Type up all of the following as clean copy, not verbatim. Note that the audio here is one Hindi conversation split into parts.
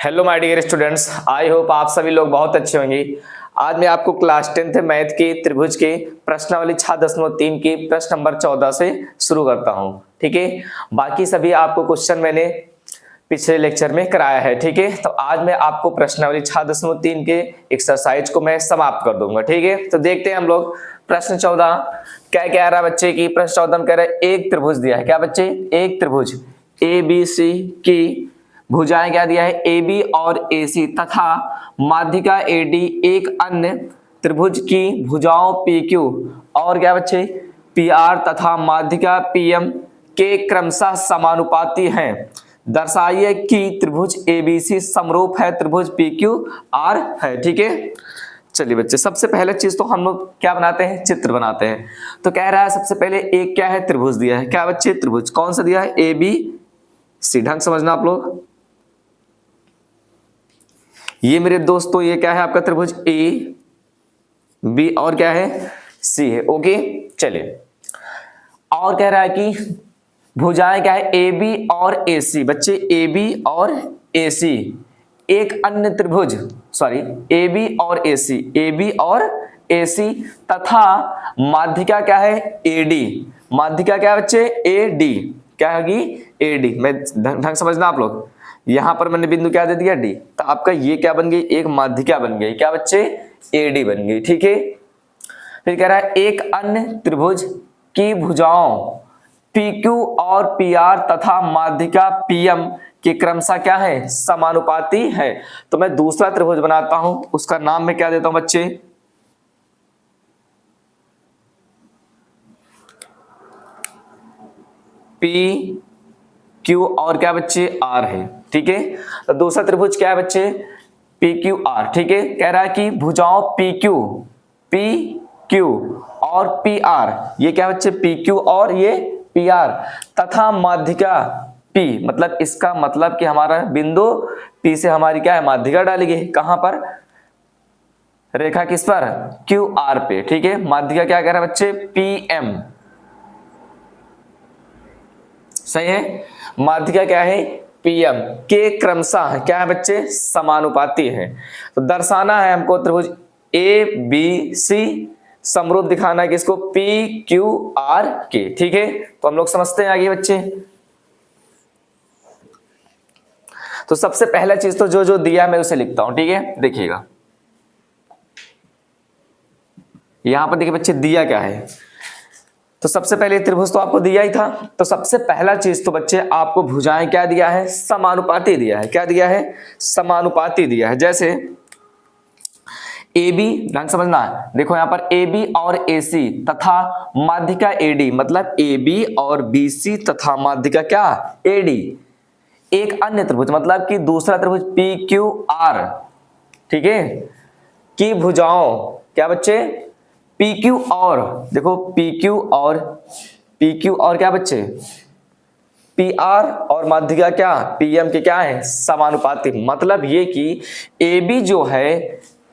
Hello my dear students, I hope आप सभी लोग बहुत अच्छे होंगे। आज मैं आपको क्लास 10th मैथ के त्रिभुज के प्रश्नावली 6.3 के प्रश्न नंबर 14 से शुरू करता हूं। ठीक है, बाकी सभी आपको क्वेश्चन मैंने पिछले लेक्चर में कराया है। ठीक है, तो आज मैं आपको प्रश्नावली 6.3 के एक्सरसाइज को मैं समाप्त कर दूंगा। ठीक है, तो देखते हैं हम लोग प्रश्न 14 क्या कह रहा है बच्चे की। प्रश्न 14 में कह रहा है एक त्रिभुज दिया है। क्या बच्चे? एक त्रिभुज ए बी सी की भुजाएं क्या दिया है? ए बी और ए सी तथा माध्यिका ए डी एक अन्य त्रिभुज की भुजाओं पी क्यू और क्या बच्चे पी आर तथा माध्यिका पी एम के क्रमशः समानुपाती हैं। दर्शाइए कि त्रिभुज ए बी सी समरूप है त्रिभुज पी क्यू आर है। ठीक है, चलिए बच्चे, सबसे पहले चीज तो हम लोग क्या बनाते हैं? चित्र बनाते हैं। तो कह रहा है सबसे पहले एक क्या है? त्रिभुज दिया है। क्या बच्चे? त्रिभुज कौन सा दिया है? A B C. ढंग समझना आप लोग। ये मेरे दोस्तों ये क्या है आपका? त्रिभुज ए बी और क्या है? सी है। ओके, चलिए। और कह रहा है कि भुजाएं क्या है? ए बी और ए सी। बच्चे ए बी और ए सी एक अन्य त्रिभुज, सॉरी ए बी और ए सी, ए बी और ए सी तथा माध्यिका क्या है? A D. माध्यिका क्या है बच्चे? A D. क्या होगी? A D. मैं ढंग समझना आप लोग। यहां पर मैंने बिंदु क्या दे दिया? डी। तो आपका ये क्या बन गई? एक माध्यिका बन गई। क्या बच्चे? ए डी बन गई। ठीक है, फिर कह रहा है एक अन्य त्रिभुज की भुजाओं पी क्यू और पी आर तथा माध्यिका पी एम के क्रमशः क्या है? समानुपाती है। तो मैं दूसरा त्रिभुज बनाता हूं, उसका नाम मैं क्या देता हूं बच्चे? पी क्यू और क्या बच्चे? आर है। ठीक है, तो दूसरा त्रिभुज क्या है बच्चे? P Q R. ठीक है, कह रहा है कि भुजाओं पी क्यू और पी आर, ये क्या बच्चे? पी क्यू और ये पी आर तथा माध्यिका पी, मतलब इसका मतलब कि हमारा बिंदु पी से हमारी क्या है? माध्यिका डाली गई। कहां पर? रेखा किस पर? क्यू आर पे। ठीक है, माध्यिका क्या कह रहा है बच्चे? P M. सही है, माध्यिका क्या है? पीएम के क्रमशः क्या है बच्चे? समानुपाती है। तो दर्शाना है हमको त्रिभुज ए बी सी समरूप दिखाना है किसको? पी क्यू आर के। ठीक है, तो हम लोग समझते हैं आगे बच्चे। तो सबसे पहला चीज तो जो जो दिया मैं उसे लिखता हूं। ठीक है, देखिएगा यहां पर देखिए बच्चे दिया क्या है। तो सबसे पहले त्रिभुज तो आपको दिया ही था। तो सबसे पहला चीज तो बच्चे आपको भुजाएं क्या दिया है? समानुपाती दिया है। क्या दिया है? समानुपाती दिया है। जैसे ए बी, ध्यान समझना है, देखो यहां पर ए बी और ए सी तथा माध्यिका ए डी, मतलब ए बी और बी सी तथा माध्यिका क्या? ए डी एक अन्य त्रिभुज, मतलब कि दूसरा त्रिभुज पी क्यू आर, ठीक है, की भुजाओं क्या बच्चे? पी क्यू और, देखो पी क्यू और क्या बच्चे? पी आर और माध्यिका क्या? पी एम के क्या है? समानुपाती। मतलब ये कि ए बी जो है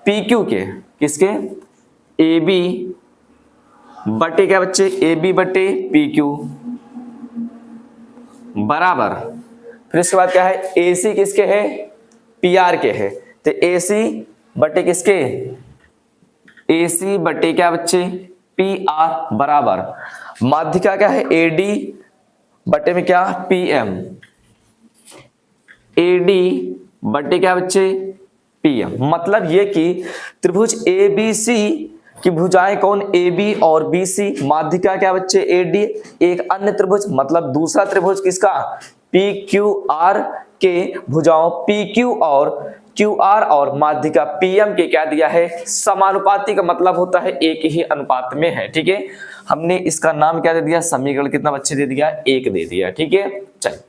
पी क्यू के, किसके? ए बी बटे क्या बच्चे? ए बी बटे पी क्यू बराबर, फिर इसके बाद क्या है? ए सी किसके है? पी आर के है। तो ए सी बटे किसके? ए सी बटे क्या बच्चे? पी आर बराबर माध्यिका क्या है? ए डी बटे में क्या? P M. ए डी बटे क्या बच्चे? P M. मतलब ये कि त्रिभुज ए बी सी की भुजाएं कौन? ए बी और बी सी, माध्यिका क्या बच्चे? ए डी एक अन्य त्रिभुज, मतलब दूसरा त्रिभुज किसका? पी क्यू आर के भुजाओं पी क्यू और क्यू आर और माध्यिका पी एम के क्या दिया है? समानुपाती। का मतलब होता है एक ही अनुपात में है। ठीक है, हमने इसका नाम क्या दे दिया? समीकरण कितना बच्चे दे दिया? एक दे दिया। ठीक है, चलिए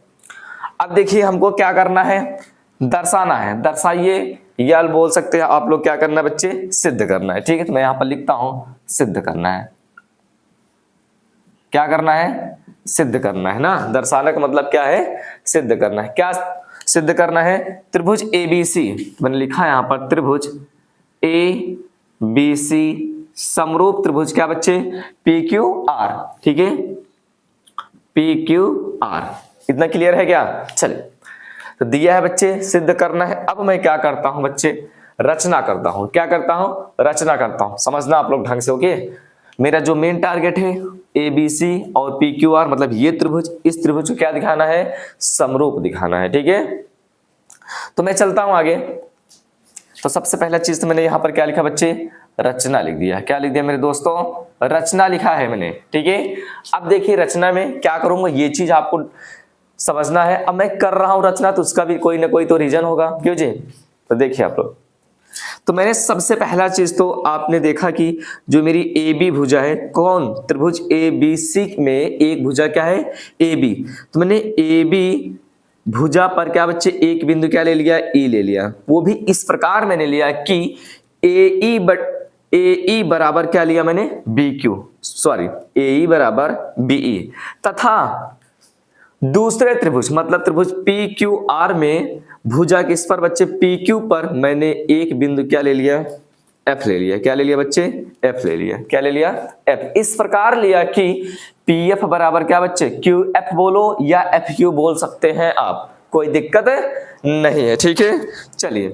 अब देखिए हमको क्या करना है? दर्शाना है। दर्शाइए या बोल सकते हैं आप लोग क्या करना है बच्चे? सिद्ध करना है। ठीक है, तो मैं यहां पर लिखता हूं सिद्ध करना है। क्या करना है? सिद्ध करना है ना। दर्शाना का मतलब क्या है? सिद्ध करना है। क्या सिद्ध करना है? त्रिभुज ए बी सी, मैंने लिखा है यहां पर त्रिभुज ए बी सी समरूप त्रिभुज क्या बच्चे? P Q R. ठीक है, पी क्यू आर। इतना क्लियर है क्या? चलिए तो दिया है बच्चे, सिद्ध करना है। अब मैं क्या करता हूं बच्चे, रचना करता हूं। क्या करता हूं, रचना करता हूं। समझना आप लोग ढंग से, ओके। मेरा जो मेन टारगेट है ABC और PQR, मतलब ये त्रिभुज, इस त्रिभुज को क्या दिखाना है, समरूप दिखाना है, ठीक है। तो मैं चलता हूं आगे। तो सबसे पहला चीज तो मैंने यहां पर क्या लिखा बच्चे, रचना लिख दिया। क्या लिख दिया मेरे दोस्तों, रचना लिखा है मैंने, ठीक है। अब देखिए रचना में क्या करूंगा, ये चीज आपको समझना है। अब मैं कर रहा हूं रचना, तो उसका भी कोई ना कोई तो रीजन होगा, क्यों जी। तो देखिए आप लोग, तो मैंने सबसे पहला चीज तो आपने देखा कि जो मेरी AB भुजा है, कौन, त्रिभुज ABC में एक भुजा क्या है, AB। तो मैंने AB भुजा पर क्या बच्चे, एक बिंदु क्या ले लिया, E ले लिया। वो भी इस प्रकार मैंने लिया कि AE बराबर क्या लिया मैंने, BQ, सॉरी AE बराबर BE, तथा दूसरे त्रिभुज मतलब त्रिभुज PQR में भुजा किस पर बच्चे, PQ पर मैंने एक बिंदु क्या ले लिया, F ले लिया। क्या ले लिया बच्चे, F ले लिया। क्या ले लिया, F। इस प्रकार लिया कि PF बराबर क्या बच्चे, QF बोलो या FQ बोल सकते हैं आप, कोई दिक्कत नहीं है, ठीक है। चलिए,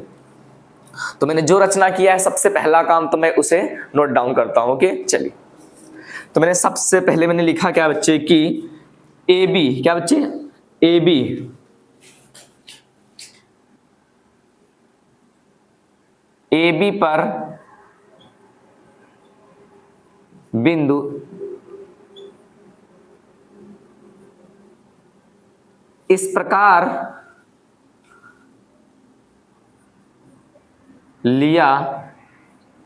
तो मैंने जो रचना किया है, सबसे पहला काम तो मैं उसे नोट डाउन करता हूं, ओके। चलिए, तो मैंने सबसे पहले मैंने लिखा क्या बच्चे कि AB, क्या बच्चे, AB पर बिंदु इस प्रकार लिया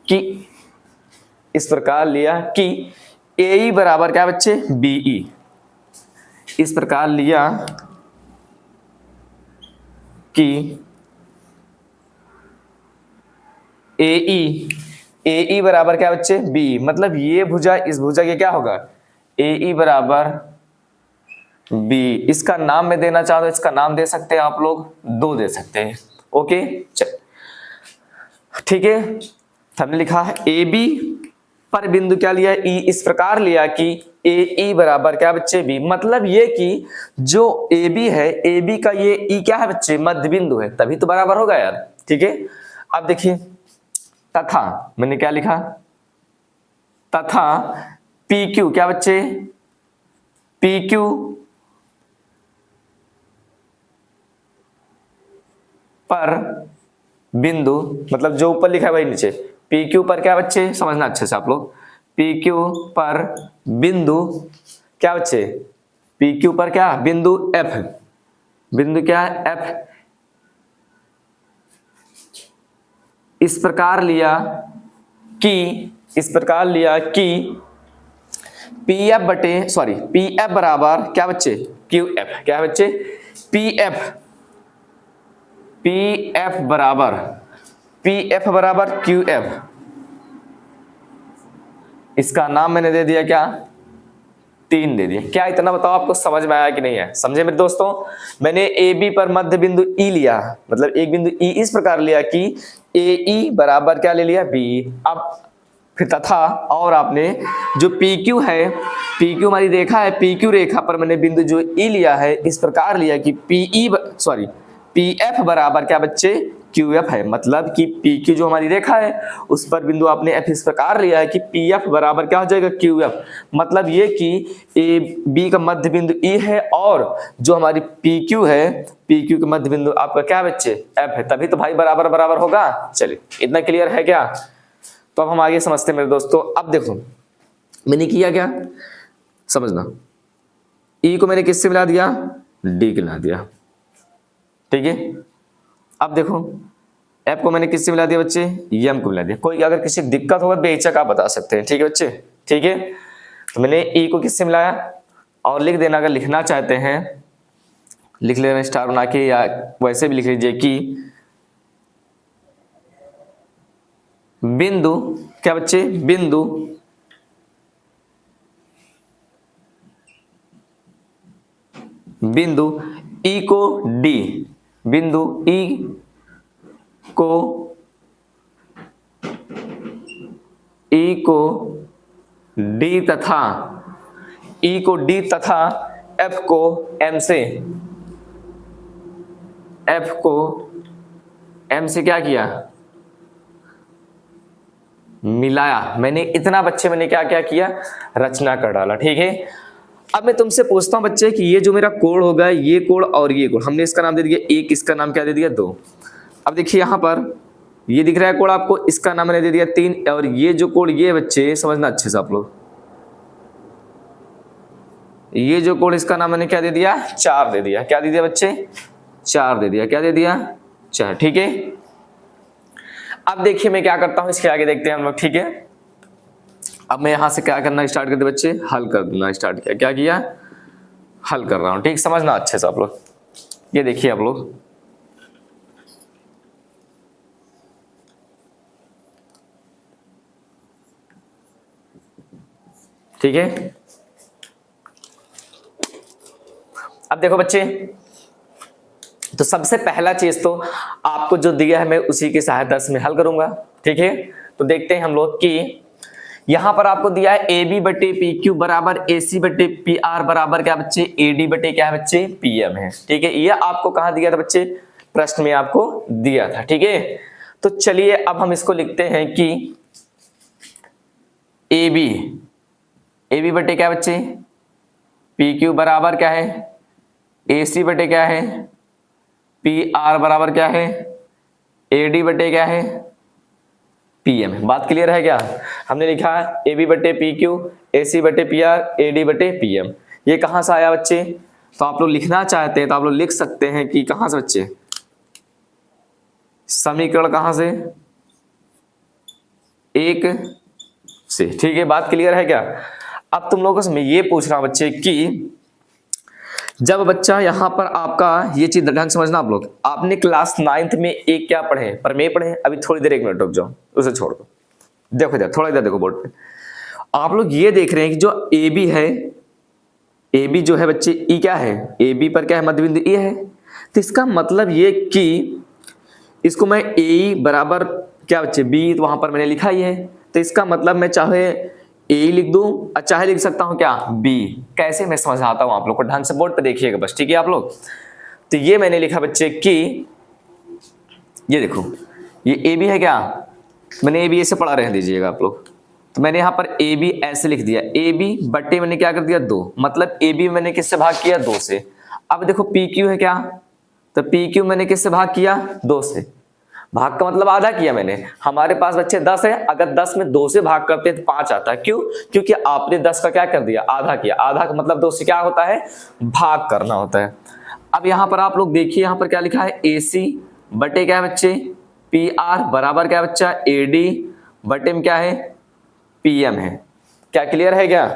कि, इस प्रकार लिया कि AE बराबर क्या बच्चे, BE। इस प्रकार लिया कि AE बराबर क्या बच्चे, BE, मतलब ये भुजा इस भुजा के क्या होगा, AE बराबर B। इसका नाम मैं देना चाहता हूं, इसका नाम दे सकते हैं आप लोग, 2 दे सकते हैं, ओके। चल, ठीक है। हमने लिखा है AB पर बिंदु क्या लिया, E। इस प्रकार लिया कि AE बराबर क्या बच्चे, B। मतलब ये कि जो AB है, AB का ये E क्या है बच्चे, मध्य बिंदु है, तभी तो बराबर होगा यार, ठीक है। अब देखिए, तथा मैंने क्या लिखा, तथा PQ, क्या बच्चे, PQ पर बिंदु, मतलब जो ऊपर लिखा है वही नीचे, PQ पर क्या बच्चे, समझना अच्छे से आप लोग, PQ पर बिंदु क्या बच्चे, PQ पर क्या बिंदु F, बिंदु क्या है F। इस प्रकार लिया कि PF बराबर क्या बच्चे, QF। क्या बच्चे, PF बराबर QF। इसका नाम मैंने दे दिया क्या, 3 दे दिया। क्या इतना बताओ आपको समझ में आया कि नहीं है, समझे मेरे दोस्तों। मैंने AB पर मध्य बिंदु E लिया, मतलब एक बिंदु E इस प्रकार लिया कि AE बराबर क्या ले लिया, B। अब फिर तथा, और आपने जो PQ है, PQ हमारी रेखा है, PQ रेखा पर मैंने बिंदु जो E लिया है, इस प्रकार लिया कि PF बराबर क्या बच्चे, QF है। मतलब कि PQ जो हमारी रेखा है, उस पर बिंदु आपने F इस प्रकार लिया है कि PF बराबर क्या हो जाएगा, QF। मतलब ये कि AB का मध्य बिंदु E है और जो हमारी PQ है, PQ का मध्य बिंदु आपका क्या बच्चे, F है, तभी तो भाई बराबर बराबर होगा। चलिए, इतना क्लियर है क्या। तो अब हम आगे समझते हैं मेरे दोस्तों। अब देखो मैंने किया क्या, समझना, E को मैंने किससे मिला दिया, D के मिला दिया, ठीक है। अब देखो F को मैंने किससे मिला दिया बच्चे, M को मिला दिया। कोई अगर किसी दिक्कत होगा बेहिचक आप बता सकते हैं, ठीक है बच्चे, ठीक है। तो मैंने E को किससे मिलाया, और लिख देना, अगर लिखना चाहते हैं लिख लेना स्टार बना के, या वैसे भी लिख लीजिए कि बिंदु क्या बच्चे, बिंदु E को D, बिंदु E को D तथा F को M एफ को एम से क्या किया, मिलाया। मैंने इतना बच्चे मैंने क्या क्या किया, रचना कर डाला। ठीक है, अब मैं तुमसे पूछता हूं बच्चे कि ये जो मेरा कोड होगा, ये कोड और ये कोड, हमने इसका नाम दे दिया एक, इसका नाम क्या दे दिया, दो। अब देखिए यहां पर ये दिख रहा है कोड आपको, इसका नाम मैंने दे दिया तीन, और ये जो कोड ये बच्चे समझना अच्छे से आप लोग, ये जो कोड इसका नाम मैंने क्या दे दिया, चार दे दिया। क्या दे दिया बच्चे, चार दे दिया। क्या दे दिया, चार। ठीक है, अब देखिए मैं क्या करता हूं, इसके आगे देखते हैं हम लोग। ठीक है, अब मैं यहां से क्या करना स्टार्ट कर दे बच्चे, हल कर देना स्टार्ट किया। क्या किया, हल कर रहा हूं। ठीक, समझना अच्छे से आप लोग। ये देखिए आप लोग, ठीक है। अब देखो बच्चे, तो सबसे पहला चीज तो आपको जो दिया है मैं उसी की सहायता से मैं हल करूंगा। ठीक है, तो देखते हैं हम लोग कि यहां पर आपको दिया है ए बी बटे पी क्यू बराबर ए सी बटे पी आर बराबर क्या बच्चे, ए डी बटे क्या है बच्चे, पी एम है। ठीक है, ये आपको कहां दिया था बच्चे, प्रश्न में आपको दिया था। ठीक है, तो चलिए अब हम इसको लिखते हैं कि ए बी बटे क्या बच्चे, पी क्यू बराबर क्या है, ए सी बटे क्या है, पी आर बराबर क्या है, ए डी बटे क्या है, पीएम है। बात क्लियर है क्या, हमने लिखा है ए बी बटे पी क्यू, ए सी बटे पी आर, ए डी बटे पीएम। ये कहां से आया बच्चे, तो आप लोग लिखना चाहते हैं तो आप लोग लिख सकते हैं कि कहां से बच्चे, समीकरण कहां से, एक से। ठीक है, बात क्लियर है क्या। अब तुम लोगों से मैं ये पूछ रहा हूं बच्चे कि जब बच्चा यहां पर आपका ये चीज ढंग समझना आप लोग, आपने क्लास 9th में एक क्या पढ़े, प्रमेय पढ़े। अभी थोड़ी देर, एक मिनट रुक जाओ, उसे छोड़ दो। देखो इधर, थोड़ा इधर देखो बोर्ड पे, आप लोग ये देख रहे हैं कि जो ए बी है, ए बी जो है बच्चे, ई क्या है, ए बी पर क्या है, मध्य बिंदु ई है। तो इसका मतलब ये कि इसको मैं ए बराबर क्या बच्चे, बी, तो वहां पर मैंने लिखा ही है। तो इसका मतलब मैं चाहे ए लिख दूं और चाहे लिख सकता हूं क्या, बी। कैसे, मैं समझाता हूं आप लोग को, ढंग से बोर्ड पे देखिएगा बस। ठीक है आप लोग, तो ये मैंने लिखा बच्चे कि ये देखो, ये ए बी है क्या, मैंने ए बी ऐसे पढ़ा रहने दीजिएगा आप लोग। तो मैंने यहां पर ए बी ऐसे लिख दिया, ए बी बटे मैंने क्या कर दिया, दो। मतलब ए बी मैंने किससे भाग किया, दो से। अब देखो पी क्यू है क्या, तो पी क्यू मैंने किससे भाग किया, दो से। भाग का मतलब आधा किया मैंने। हमारे पास बच्चे 10 है, अगर 10 में 2 से भाग करते हैं तो 5 आता है। क्यों, क्योंकि आपने 10 का क्या कर दिया, आधा किया। आधा का मतलब 2 से क्या होता है, भाग करना होता है। अब यहां पर आप लोग देखिए, यहां पर क्या लिखा है, ए सी बटे क्या है बच्चे, पी आर बराबर क्या बच्चा, ए डी बटे में क्या है, पी एम है। क्या क्लियर है क्या।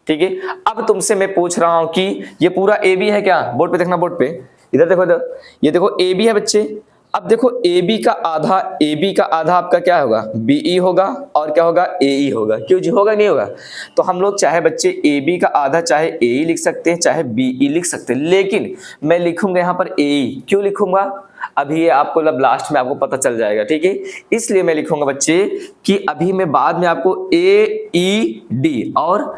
ठीक है, अब तुमसे मैं पूछ रहा हूं कि ये पूरा ए बी है क्या, बोर्ड पे देखना, बोर्ड पे इधर देखो, इधर ये देखो ए बी है बच्चे। अब देखो ए बी का आधा आपका क्या होगा, बीई होगा, और क्या होगा, एई होगा। क्यों जी, होगा नहीं होगा। तो हम लोग चाहे बच्चे ए बी का आधा चाहे एई लिख सकते हैं, चाहे बीई लिख सकते हैं, लेकिन मैं लिखूंगा यहाँ पर एई। क्यों लिखूंगा, अभी ये आपको लास्ट में आपको पता चल जाएगा। ठीक है, इसलिए मैं लिखूंगा बच्चे कि अभी मैं बाद में आपको ए ई डी और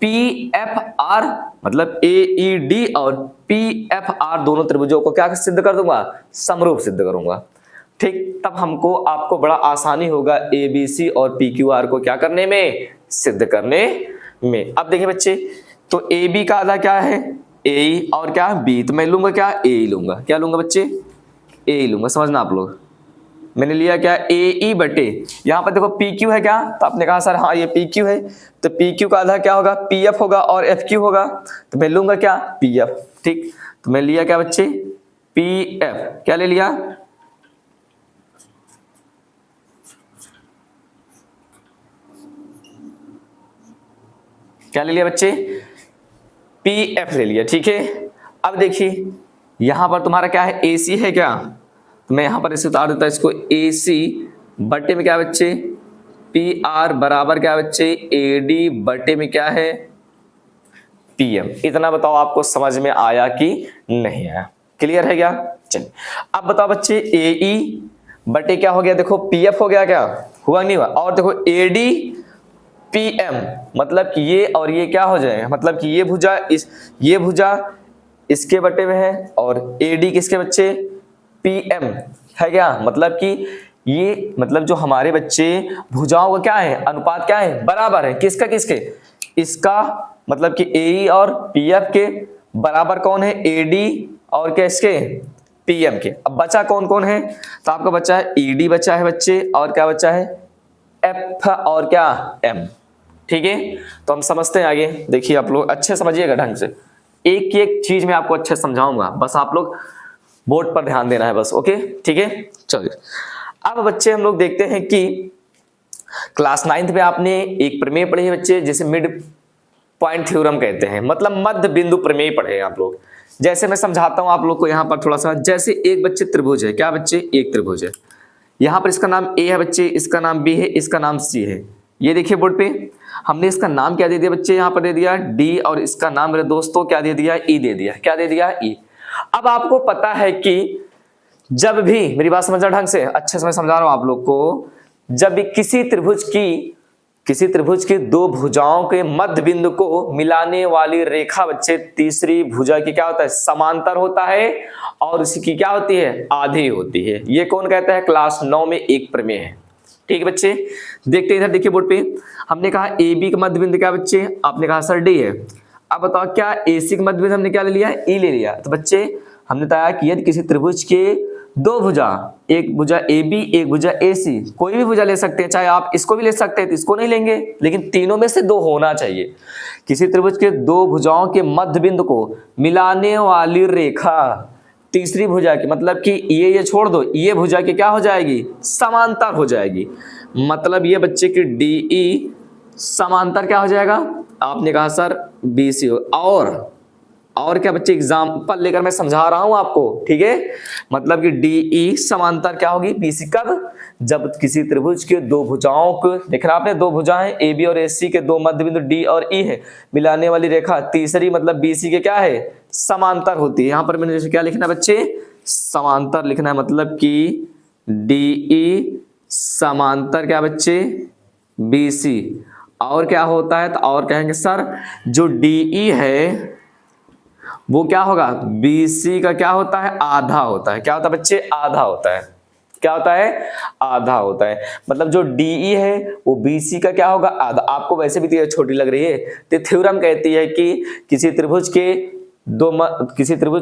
पी एफ आर, मतलब ए ई डी और पी एफ आर दोनों त्रिभुजों को क्या सिद्ध कर दूंगा, समरूप सिद्ध करूंगा। ठीक, तब हमको आपको बड़ा आसानी होगा ए बी सी और पी क्यू आर को क्या करने में, सिद्ध करने में। अब देखिए बच्चे, तो ए बी का आधा क्या है, ए और क्या बी, तो मैं लूंगा क्या, ए लूंगा। क्या लूंगा बच्चे, ए लूंगा। समझना आप लोग, मैंने लिया क्या, ए ई बटे, यहां पर देखो पी क्यू है क्या, तो आपने कहा सर हाँ ये पी क्यू है, तो पी क्यू का आधा क्या होगा, पी एफ होगा, और एफ क्यू होगा, तो मैं लूंगा क्या, पी एफ। ठीक, तो मैं लिया क्या बच्चे, पी एफ। क्या ले लिया, क्या ले लिया बच्चे, पी एफ ले लिया। ठीक है, अब देखिए यहां पर तुम्हारा क्या है, ए सी है क्या, तो मैं यहां पर इसे उतार देता इसको, ए सी बटे में क्या बच्चे, पी आर बराबर क्या बच्चे, ए डी बटे में क्या है, पी एम। इतना बताओ आपको समझ में आया कि नहीं आया, क्लियर है क्या। चलिए अब बताओ बच्चे, ए ई बटे क्या हो गया, देखो पी एफ हो गया, क्या हुआ नहीं हुआ, और देखो ए डी पी एम, मतलब कि ये और ये क्या हो जाएगा, मतलब कि ये भुजा ये भुजा इसके बटे में है, और ए डी किसके बच्चे, PM है क्या, मतलब कि ये मतलब जो हमारे बच्चे भुजाओं का क्या है, अनुपात क्या है, बराबर है, किसका किसके, इसका मतलब कि AE और PF के बराबर कौन है, AD और क्या इसके PM के। अब बचा कौन कौन है, तो आपका बच्चा है ED बचा है बच्चे, और क्या बचा है F और क्या M। ठीक है, तो हम समझते हैं आगे। देखिए आप लोग अच्छे समझिएगा ढंग से, एक एक चीज मैं आपको अच्छे समझाऊंगा, बस आप लोग बोर्ड पर ध्यान देना है बस। ओके ठीक है, चलिए अब बच्चे हम लोग देखते हैं कि क्लास 9th में आपने एक प्रमेय पढ़ी है बच्चे, जिसे मिड पॉइंट थ्योरम कहते हैं, मतलब मध्य बिंदु प्रमेय पढ़े हैं आप लोग। जैसे मैं समझाता हूं आप लोग को यहाँ पर थोड़ा सा, जैसे एक बच्चे त्रिभुज है, क्या बच्चे, एक त्रिभुज है, यहाँ पर इसका नाम A है बच्चे, इसका नाम B है, इसका नाम C है। ये देखिए बोर्ड पे हमने इसका नाम क्या दे दिया बच्चे, यहाँ पर दे दिया D, और इसका नाम मेरे दोस्तों क्या दे दिया, E दे दिया, क्या दे दिया, E। अब आपको पता है कि जब भी, मेरी बात समझना ढंग से, अच्छे से मैं समझा रहा हूं आप लोग को, जब भी किसी त्रिभुज की दो भुजाओं के मध्य बिंदु को मिलाने वाली रेखा बच्चे तीसरी भुजा की क्या होता है, समांतर होता है, और उसकी क्या होती है, आधी होती है। ये कौन कहता है, क्लास 9 में एक प्रमेय है। ठीक है बच्चे, देखते हैं इधर, देखिए बोर्ड पे हमने कहा AB का मध्य बिंदु क्या बच्चे, आपने कहा सर D है। अब बताओ क्या AC का मध्य बिंदु हमने क्या ले लिया, E ले लिया। तो बच्चे हमने बताया कि यदि किसी त्रिभुज के दो भुजा, एक भुजा AB एक भुजा AC, कोई भी भुजा ले सकते हैं, चाहे आप इसको भी ले सकते हैं तो इसको नहीं लेंगे, लेकिन तीनों में से दो होना चाहिए। किसी त्रिभुज के दो भुजाओं के मध्य बिंदु को मिलाने वाली रेखा तीसरी भुजा की, मतलब कि ये छोड़ दो, ये भुजा की क्या हो जाएगी, समांतर हो जाएगी। मतलब ये बच्चे की DE समांतर क्या हो जाएगा, आपने कहा सर BC हो। और क्या बच्चे एग्जाम्पल लेकर मैं समझा रहा हूं आपको, ठीक है, मतलब कि DE समांतर क्या होगी BC, कब, जब किसी त्रिभुज के दो भुजाओं को, देख रहे आपने दो भुजाएं AB और AC के दो मध्य बिंदु D और E है, मिलाने वाली रेखा तीसरी मतलब BC के क्या है, समांतर होती है। यहां पर मैंने जैसे क्या लिखना है बच्चे, समांतर लिखना है, मतलब कि DE समांतर क्या बच्चे BC। और क्या होता है, तो और कहेंगे सर जो DE है वो क्या होगा, BC का क्या होता है, आधा होता है। क्या होता है बच्चे, आधा होता है। क्या होता है, आधा होता है। मतलब जो DE है वो BC का क्या होगा, आधा। आपको वैसे भी तो छोटी लग रही है, तो थ्योरम कहती है कि किसी त्रिभुज के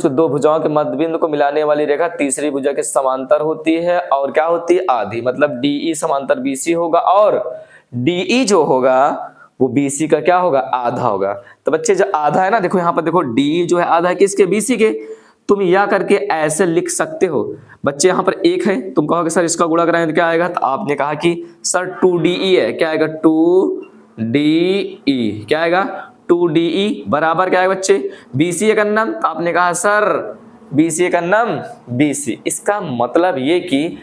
दो भुजाओं के मध्य बिंदु को मिलाने वाली रेखा तीसरी भुजा के समांतर होती है, और क्या होती है, आधी। मतलब DE समांतर BC होगा, और DE जो होगा वो BC का क्या होगा, आधा होगा। तो बच्चे जो आधा है ना, देखो यहाँ पर देखो DE जो है आधा है किसके, BC के। तुम या करके ऐसे लिख सकते हो बच्चे, यहाँ पर एक है, तुम कहोगे सर इसका गुणा कराएं तो क्या आएगा, तो आपने कहा कि सर 2DE है, क्या आएगा 2DE, क्या आएगा 2DE बराबर क्या है बच्चे, BC का नाम, तो आपने कहा सर BC का नाम BC। इसका मतलब ये कि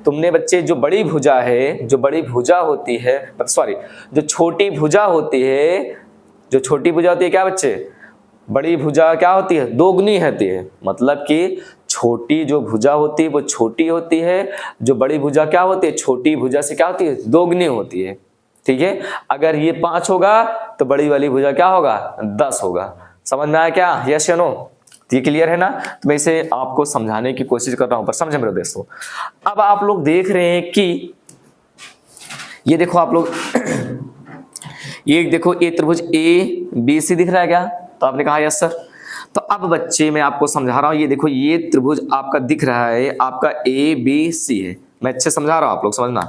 तुमने बच्चे जो बड़ी भुजा है, जो बड़ी भुजा होती है, सॉरी जो छोटी भुजा होती है, जो छोटी भुजा होती है क्या बच्चे, बड़ी भुजा क्या होती है, दोगुनी होती है। मतलब कि छोटी जो भुजा होती है वो छोटी होती है, जो बड़ी भुजा क्या होती है, छोटी भुजा से क्या होती है, दोगुनी होती है। ठीक है, अगर ये 5 होगा तो बड़ी वाली भुजा क्या होगा, 10 होगा। समझ में आया क्या, यस या नो, ये क्लियर है ना। तो मैं इसे आपको समझाने की कोशिश कर रहा हूं, पर समझे मेरे दोस्तों। अब आप लोग देख रहे हैं कि ये देखो आप लोग ये देखो ए त्रिभुज ABC दिख रहा है क्या, तो आपने कहा यस सर। तो अब बच्चे मैं आपको समझा रहा हूं, ये देखो ये त्रिभुज आपका दिख रहा है, आपका ABC है, मैं अच्छे समझा रहा हूं, आप लोग समझना।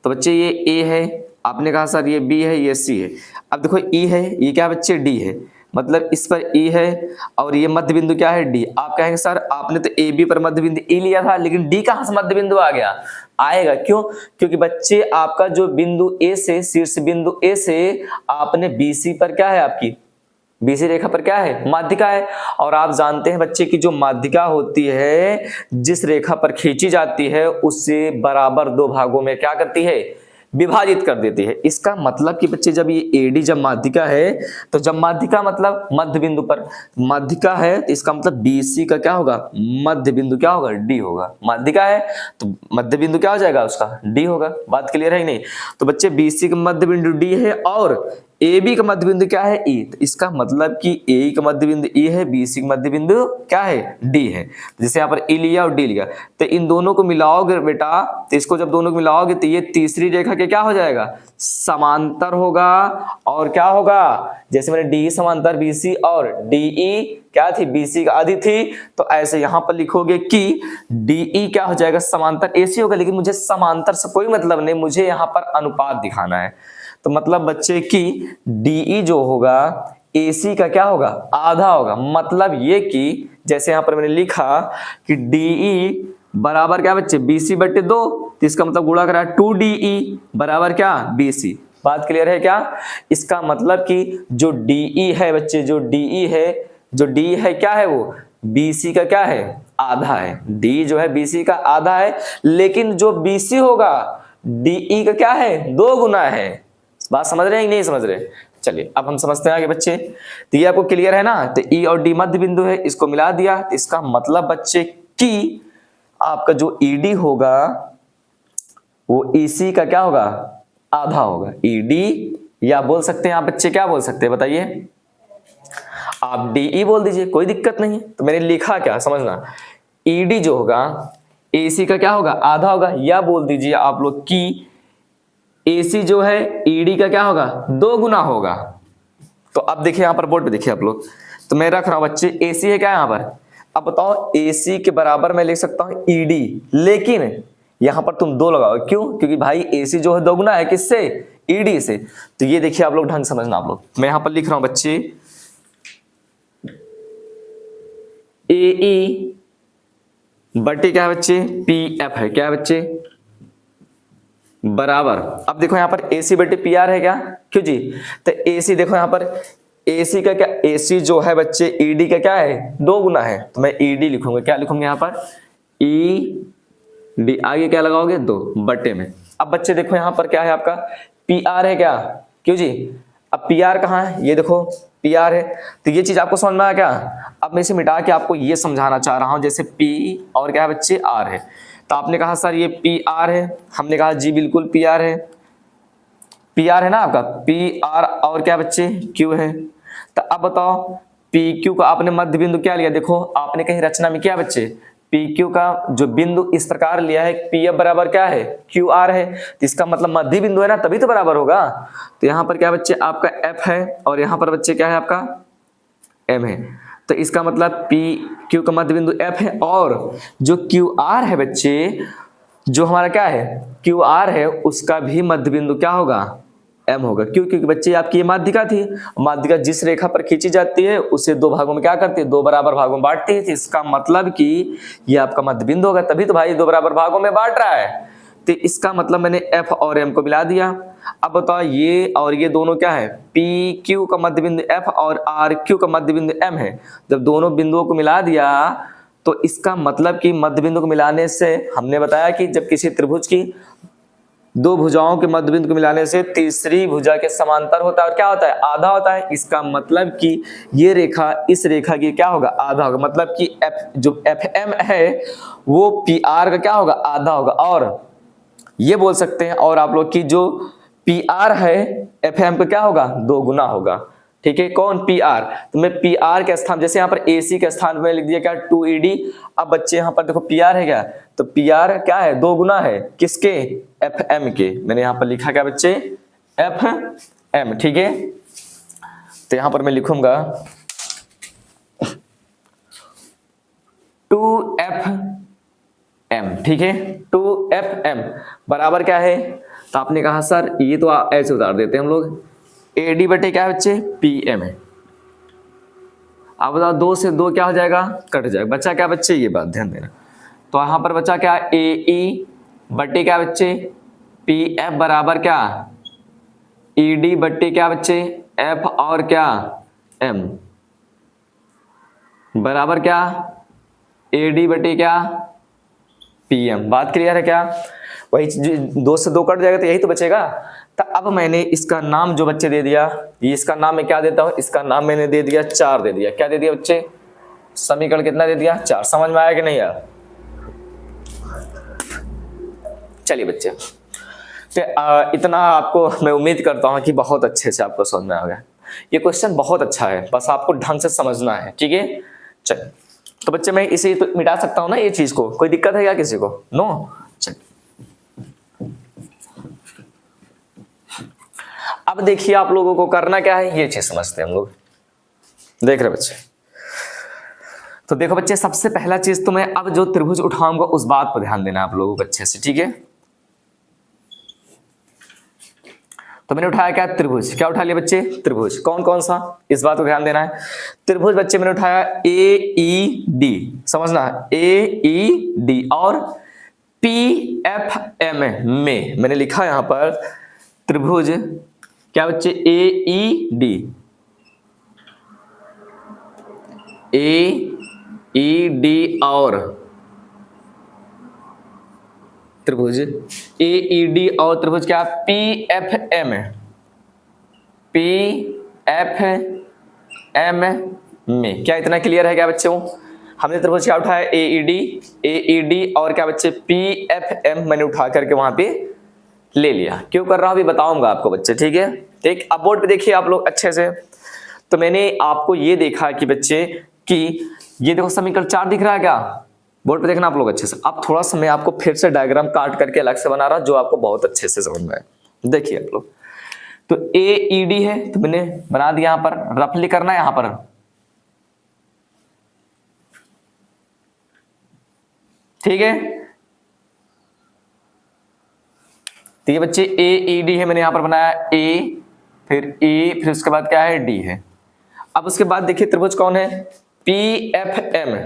तो बच्चे ये A है, आपने कहा सर ये B है, ये C है। अब देखो E है, ये क्या बच्चे D है, मतलब इस पर E है, और ये मध्य बिंदु क्या है D। आप कहेंगे सर आपने तो AB पर मध्य बिंदु E लिया था, लेकिन D कहां से मध्य बिंदु आ गया, आएगा क्यों, क्योंकि बच्चे आपका जो बिंदु A से, शीर्ष बिंदु A से आपने BC पर क्या है, आपकी BC रेखा पर क्या है, माध्यिका है। और आप जानते हैं बच्चे की जो माध्यिका होती है, जिस रेखा पर खींची जाती है उससे बराबर दो भागों में क्या करती है, विभाजित कर देती है। इसका मतलब कि बच्चे जब ये AD जब माध्यिका है, तो जब माध्यिका मतलब मध्य बिंदु पर माध्यिका है, तो इसका मतलब BC का क्या होगा, मध्य बिंदु क्या होगा, D होगा। माध्यिका है तो मध्य बिंदु क्या हो जाएगा उसका, D होगा। बात क्लियर है कि नहीं। तो बच्चे BC का मध्य बिंदु D है, और ए बी का मध्य बिंदु क्या है ई, तो इसका मतलब कि ए का मध्य बिंदु ई है, बी सी का मध्य बिंदु क्या है डी है। जैसे यहाँ पर ई लिया और डी लिया, तो इन दोनों को मिलाओगे बेटा, तो इसको जब दोनों को मिलाओगे तो ये तीसरी रेखा के क्या हो जाएगा, समांतर होगा। और क्या होगा, जैसे मैंने डी समांतर बीसी और डीई क्या थी, बीसी का आधी थी, तो ऐसे यहां पर लिखोगे कि डीई क्या हो जाएगा, समांतर एसी होगा। लेकिन मुझे समांतर से कोई मतलब नहीं, मुझे यहाँ पर अनुपात दिखाना है। तो मतलब बच्चे की डीई जो होगा एसी का क्या होगा, आधा होगा। मतलब ये कि जैसे यहां पर मैंने लिखा कि डीई बराबर क्या बच्चे, बीसी बटे 2, तो इसका मतलब गुणा करा 2DE बराबर क्या, BC। बात क्लियर है क्या। इसका मतलब कि जो DE है बच्चे, जो DE है, जो D है क्या है, वो BC का क्या है, आधा है। D जो है BC का आधा है, लेकिन जो BC होगा DE का क्या है, 2 गुना है। बात समझ रहे हैं कि नहीं समझ रहे। चलिए अब हम समझते हैं आगे बच्चे। तो ये आपको क्लियर है ना। तो E और D मध्य बिंदु है, इसको मिला दिया। इसका मतलब बच्चे कि आपका जो ED होगा वो EC का क्या होगा, आधा होगा। ED या बोल सकते हैं आप बच्चे, क्या बोल सकते हैं बताइए, आप DE बोल दीजिए, कोई दिक्कत नहीं है। तो मैंने लिखा क्या समझना, ED जो होगा AC का क्या होगा, आधा होगा। या बोल दीजिए आप लोग कि AC जो है ED का क्या होगा, 2 गुना होगा। तो अब देखिए यहां पर बोर्ड पे देखिए आप लोग, तो मैं रख रहा हूं बच्चे AC है क्या यहां पर। अब बताओ AC के बराबर मैं लिख सकता हूं ED, लेकिन यहां पर तुम 2 लगाओ, क्यों, क्योंकि भाई AC जो है 2 गुना है किससे, ED से। तो ये देखिए आप लोग ढंग समझना आप लोग, मैं यहां पर लिख रहा हूं बच्चे AE बटे क्या है बच्चे, PF है क्या है बच्चे, बराबर। अब देखो यहां पर AC बटे PR है क्या, क्यों जी। तो AC देखो यहां पर AC का क्या, AC जो है बच्चे ED का क्या है, 2 गुना है। तो मैं ED लिखूंगा, क्या लिखूंगा यहां पर, ED, आगे क्या लगाओगे 2 बटे में। अब बच्चे देखो यहां पर क्या है आपका, PR है क्या, क्यों जी। अब PR कहाँ है, ये देखो PR है। तो ये चीज आपको समझ में आया क्या। अब मैं इसे मिटा के आपको ये समझाना चाह रहा हूं, जैसे P और क्या है बच्चे R है। तो आपने कहा सर ये PR है, हमने कहा जी बिल्कुल PR है, PR है ना आपका, PR और क्या बच्चे Q है। तो अब बताओ PQ का आपने मध्य बिंदु क्या लिया, देखो आपने कहीं रचना में क्या बच्चे, PQ का जो बिंदु इस प्रकार लिया है, PF बराबर क्या है, QR है। तो इसका मतलब मध्य बिंदु है ना, तभी तो बराबर होगा। तो यहाँ पर क्या बच्चे आपका F है, और यहाँ पर बच्चे क्या है आपका M है। तो इसका मतलब PQ का मध्य बिंदु F है, और जो QR है बच्चे, जो हमारा क्या है QR है, उसका भी मध्य बिंदु क्या होगा, M होगा। क्यों, क्योंकि बच्चे आपकी ये माध्यिका थी, माध्यिका जिस रेखा पर खींची जाती है उसे 2 भागों में क्या करती है, 2 बराबर भागों में बांटती है। इसका मतलब कि ये आपका मध्य बिंदु होगा, तभी तो भाई 2 बराबर भागों में बांट रहा है। तो इसका मतलब मैंने F और M को मिला दिया। अब बताओ ये और ये दोनों क्या है, PQ का मध्य बिंदु F और RQ का मध्य बिंदु M है। जब दोनों बिंदुओं को मिला दिया तो इसका मतलब कि मध्य बिंदु को मिलाने से, हमने बताया कि जब किसी त्रिभुज की 2 भुजाओं के मध्य बिंदु को मिलाने से तीसरी भुजा के समांतर होता है, और क्या होता है, आधा होता है। इसका मतलब कि ये रेखा इस रेखा की क्या होगा, आधा होगा। मतलब कि जो FM है वो PR का क्या होगा, आधा होगा। और ये बोल सकते हैं और आप लोग की जो PR है FM का क्या होगा, 2 गुना होगा। ठीक है, कौन, PR। तो मैं PR के स्थान, जैसे यहाँ पर AC के स्थान में लिख दिया क्या, 2ED। अब बच्चे यहाँ पर देखो PR है क्या, तो PR क्या है, 2 गुना है किसके, FM के। मैंने यहाँ पर लिखा क्या बच्चे, FM। ठीक है, तो यहाँ पर मैं लिखूंगा 2FM। ठीक है, 2FM बराबर क्या है। तो आपने कहा सर ये तो ऐसे उतार देते हैं हम लोग, AD बटे क्या है बच्चे, PM है। अब बताओ 2 से 2 क्या हो जाएगा, कट जाएगा। बच्चा क्या बच्चे, ये बात ध्यान देना। तो यहाँ पर बच्चा क्या, AE बटे क्या बच्चे, PF बराबर क्या, ED बटे क्या बच्चे, F और क्या M बराबर क्या, AD बटे क्या, PM। बात क्लियर है क्या। वही 2 से 2 कट जाएगा तो यही तो बचेगा। तो अब मैंने इसका नाम जो बच्चे दे दिया, ये इसका नाम मैं क्या देता हूं, इसका नाम मैंने दे दिया 4 दे दिया। क्या दे दिया बच्चे, समीकरण कितना दे दिया, 4। समझ में आया कि नहीं यार। चलिए बच्चे, तो इतना आपको मैं उम्मीद करता हूँ कि बहुत अच्छे से आपको समझ में आ गया। ये क्वेश्चन बहुत अच्छा है, बस आपको ढंग से समझना है, ठीक है। चल तो बच्चे मैं इसे तो मिटा सकता हूँ ना ये चीज को, कोई दिक्कत है क्या किसी को? नो। चल अब देखिए आप लोगों को करना क्या है, ये चीज समझते हैं हम लोग। देख रहे बच्चे, तो देखो बच्चे सबसे पहला चीज तो मैं अब जो त्रिभुज उठाऊंगा उस बात पर ध्यान देना आप लोगों को अच्छे से, ठीक है। तो मैंने उठाया क्या? त्रिभुज। क्या उठा लिया बच्चे? त्रिभुज। कौन कौन सा, इस बात को ध्यान देना है। त्रिभुज बच्चे मैंने उठाया AED, समझना है, AED और PFM में मैंने लिखा यहां पर त्रिभुज क्या बच्चे? AED और त्रिभुज AED और त्रिभुज क्या? PFM में। क्या इतना क्लियर है क्या बच्चों? हमने त्रिभुज क्या उठाया? AED और क्या बच्चे? PFM मैंने उठा करके वहां पे ले लिया। क्यों कर रहा हूं अभी बताऊंगा आपको बच्चे, ठीक है। ठीक, अब बोर्ड पे देखिए आप लोग अच्छे से। तो मैंने आपको ये देखा कि बच्चे कि ये देखो समीकरण 4 दिख रहा है क्या? बोर्ड पे देखना आप लोग अच्छे से। अब थोड़ा सा मैं आपको फिर से डायग्राम काट करके अलग से बना रहा हूं जो आपको बहुत अच्छे से समझ में आए। देखिए आप लोग, तो AED है तो मैंने बना दिया यहां पर, रफली करना है यहां पर, ठीक है। तो ये बच्चे AED है, मैंने यहां पर बनाया A, फिर E, फिर उसके बाद क्या है? D है। अब उसके बाद देखिए त्रिभुज कौन है? PFM।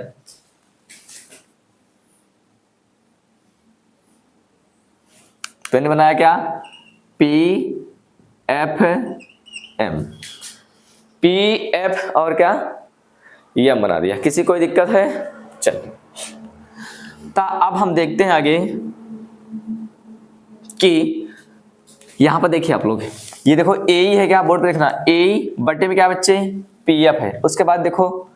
तो मैंने बनाया क्या? PFM, PF और क्या? M बना दिया। किसी कोई दिक्कत है? चलिए, तो अब हम देखते हैं आगे कि यहां पर देखिए आप लोग, ये देखो AE है क्या? बोर्ड पे देखना, AE बटे में क्या बच्चे? PF है। उसके बाद देखो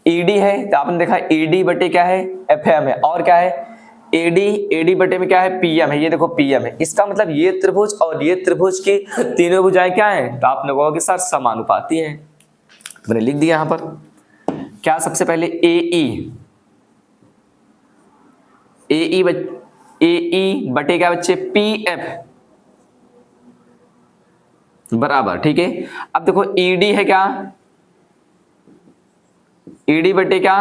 ED है, तो आपने देखा ED बटे क्या है? FM है। और क्या है? AD बटे में क्या है? PM है। ये देखो PM है। इसका मतलब ये त्रिभुज और ये त्रिभुज की तीनों भुजाएं क्या हैं? तो आपने कहोगे सर समानुपाती हैं। तो मैंने लिख दिया यहां पर क्या? सबसे पहले AE बटे क्या बच्चे? PF बराबर, ठीक है। अब देखो ED है क्या? ED बटे क्या?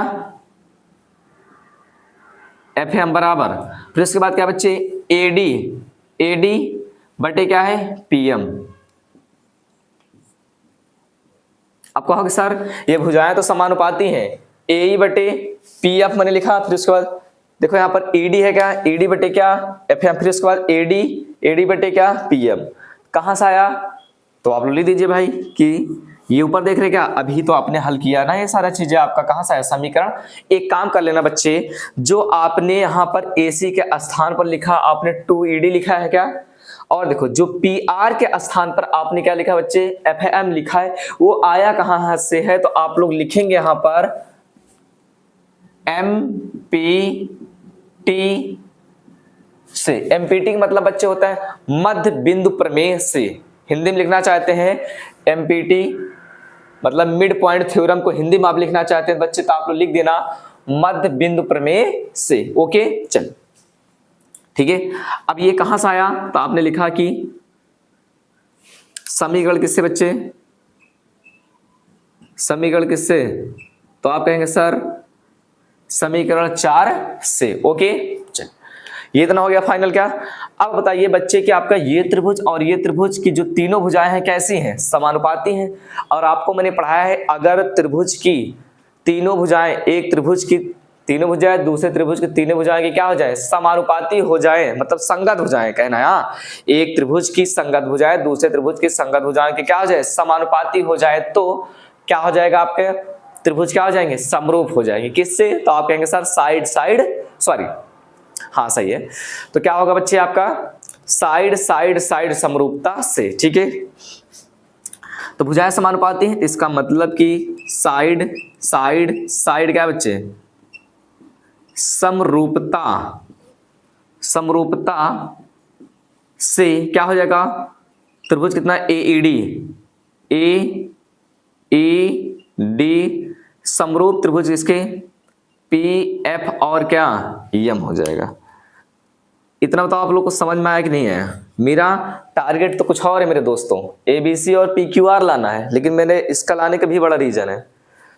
FM बराबर, फिर उसके बाद क्या बच्चे? AD बटे क्या है? PM। आप कहोगे सर ये भुजाएं तो समानुपाती हैं, AE बटे PF मैंने लिखा, फिर उसके बाद देखो यहाँ पर ED है क्या? ED बटे क्या? FM, फिर उसके बाद AD बटे क्या? PM। कहां से आया? तो आप लोग लिख दीजिए भाई कि ये ऊपर देख रहे क्या? अभी तो आपने हल किया ना ये सारा चीजें, आपका कहां से आया समीकरण? एक काम कर लेना बच्चे, जो आपने यहां पर AC के स्थान पर लिखा आपने 2ED लिखा है क्या? और देखो जो PR के स्थान पर आपने क्या लिखा बच्चे? FM लिखा है। वो आया कहां से है? तो आप लोग लिखेंगे यहां पर MPT से। MPT मतलब बच्चे होता है मध्य बिंदु प्रमेय से। हिंदी में लिखना चाहते हैं MPT मतलब मिड पॉइंट थ्योरम को हिंदी में आप लिखना चाहते हैं बच्चे, तो आप लोग लिख देना मध्य बिंदु प्रमेय से। ओके चल ठीक है। अब ये कहां से आया? तो आपने लिखा कि समीकरण किससे बच्चे? समीकरण किससे? तो आप कहेंगे सर समीकरण 4 से। ओके चल, ये इतना हो गया फाइनल। क्या अब बताइए बच्चे कि आपका ये त्रिभुज और ये त्रिभुज की जो तीनों भुजाएं हैं कैसी हैं? समानुपाती हैं। और आपको मैंने पढ़ाया है अगर त्रिभुज की तीनों भुजाएं, एक त्रिभुज की तीनों भुजाएं दूसरे त्रिभुज की तीनों भुजाएं की क्या हो जाए? समानुपाती हो जाए, मतलब संगत हो जाए कहना है। एक त्रिभुज की संगत भुजाएं दूसरे त्रिभुज की संगत भुजाएं की क्या हो जाए? समानुपाती हो जाए, तो क्या हो जाएगा? आपके त्रिभुज क्या हो जाएंगे? समरूप हो जाएंगे। किससे? तो आप कहेंगे सर साइड साइड, सॉरी हाँ सही है। तो क्या होगा बच्चे आपका? साइड साइड साइड समरूपता से। ठीक है, तो भुजाएं समानुपाती हैं, इसका मतलब कि साइड साइड साइड क्या बच्चे? समरूपता। समरूपता से क्या हो जाएगा, त्रिभुज कितना, ए ई डी समरूप त्रिभुज इसके पी एफ और क्या एम हो जाएगा। इतना बताओ आप लोग को समझ में आया कि नहीं है। मेरा टारगेट तो कुछ और है मेरे दोस्तों, ए बी सी और पी क्यू आर लाना है, लेकिन मैंने इसका लाने का भी बड़ा रीजन है।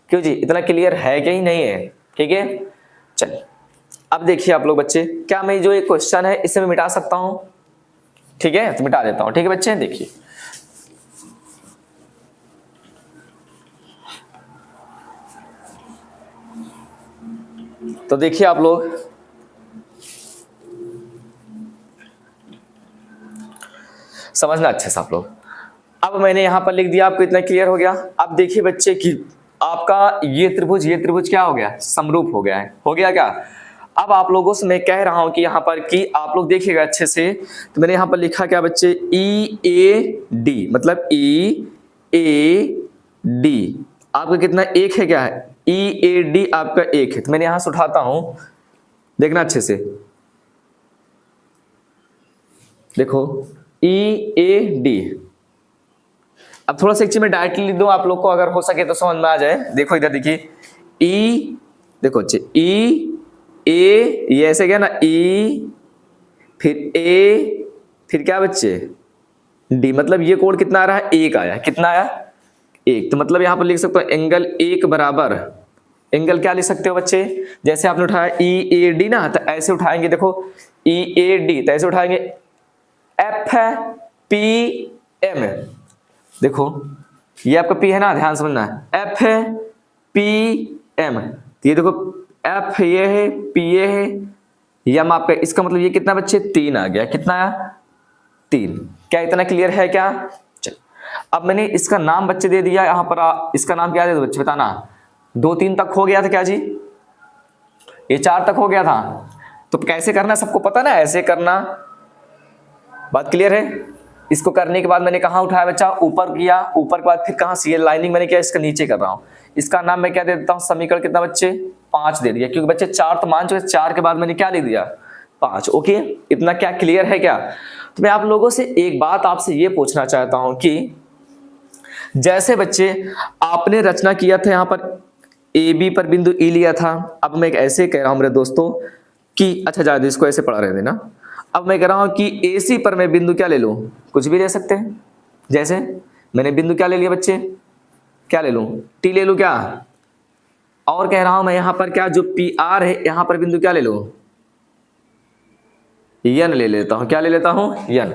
क्यों जी, इतना क्लियर है कि नहीं है। ठीक है, चलिए अब देखिए आप लोग बच्चे, क्या मैं जो एक क्वेश्चन है इसे मैं मिटा सकता हूं। ठीक है, तो मिटा देता हूं। ठीक है बच्चे, देखिए तो देखिए आप लोग, समझना अच्छे से आप लोग। अब मैंने यहां पर लिख दिया, आपको इतना क्लियर हो गया। अब देखिए बच्चे कि आपका ये त्रिभुज क्या हो गया, समरूप हो गया है। हो गया क्या। अब आप लोगों से मैं कह रहा हूं कि यहां पर कि आप लोग देखिएगा अच्छे से, तो मैंने यहां पर लिखा क्या बच्चे, ई ए डी, मतलब ई ए डी आपका कितना, एक है क्या है, ई ए डी आपका एक है। तो मैंने यहां से उठाता हूं, देखना अच्छे से, देखो ई ए डी। अब थोड़ा सा एक चीज में डायरेक्टली लिख दूं, आप लोग को अगर हो सके तो समझ में आ जाए। देखो इधर देखिए, ई, देखो अच्छे, ई ए, ये ऐसे क्या ना, ई फिर ए फिर क्या बच्चे, डी, मतलब ये कोण कितना आ रहा है, एक आया। कितना आया, एक। तो मतलब यहां पर लिख सकते हो एंगल एक बराबर, एंगल क्या लिख सकते हो बच्चे, जैसे आपने उठाया ई ए डी ना, तो ऐसे उठाएंगे, देखो ई ए डी, तो ऐसे उठाएंगे एफ है पी एम है। देखो ये आपका पी है ना, ध्यान समझना है, एफ है पी एम, ये देखो एफ ये है, पी ये है, एम आपका, इसका मतलब ये कितना बच्चे, तीन आ गया। कितना आया, तीन। क्या इतना क्लियर है क्या। चल अब मैंने इसका नाम बच्चे दे दिया यहां पर, इसका नाम क्या दे दो बच्चे, बताना। 2 3 तक हो गया था क्या जी, ये 4 तक हो गया था। तो कैसे करना सबको पता ना, ऐसे करना, बात क्लियर है। इसको करने के बाद मैंने कहा उठाया बच्चा, ऊपर किया, ऊपर के बाद फिर कहां से, ये लाइनिंग मैंने किया, इसका नीचे कर रहा हूं। इसका नाम मैं क्या दे देता हूं, समीकरण कितना बच्चे, 5 दे दिया, क्योंकि बच्चे 4 तो मान चुके, 4 के बाद मैंने क्या लिख दिया, 5। ओके, इतना क्या क्लियर है क्या। तो मैं आप लोगों से एक बात आपसे ये पूछना चाहता हूं कि जैसे बच्चे आपने रचना किया था यहां पर ए बी पर बिंदु ई लिया था। अब मैं ऐसे कह रहा हूं मेरे दोस्तों कि, अच्छा ज्यादा इसको ऐसे पढ़ा रहे थे ना, अब मैं कह रहा हूं कि AC पर मैं बिंदु क्या ले लूं, कुछ भी ले सकते हैं। जैसे मैंने बिंदु क्या ले लिया बच्चे, क्या ले लूं, T ले लूं क्या, और कह रहा हूं मैं यहां पर क्या, जो PR है यहां पर बिंदु क्या ले लूं, N ले लेता हूं। क्या ले लेता हूं, N।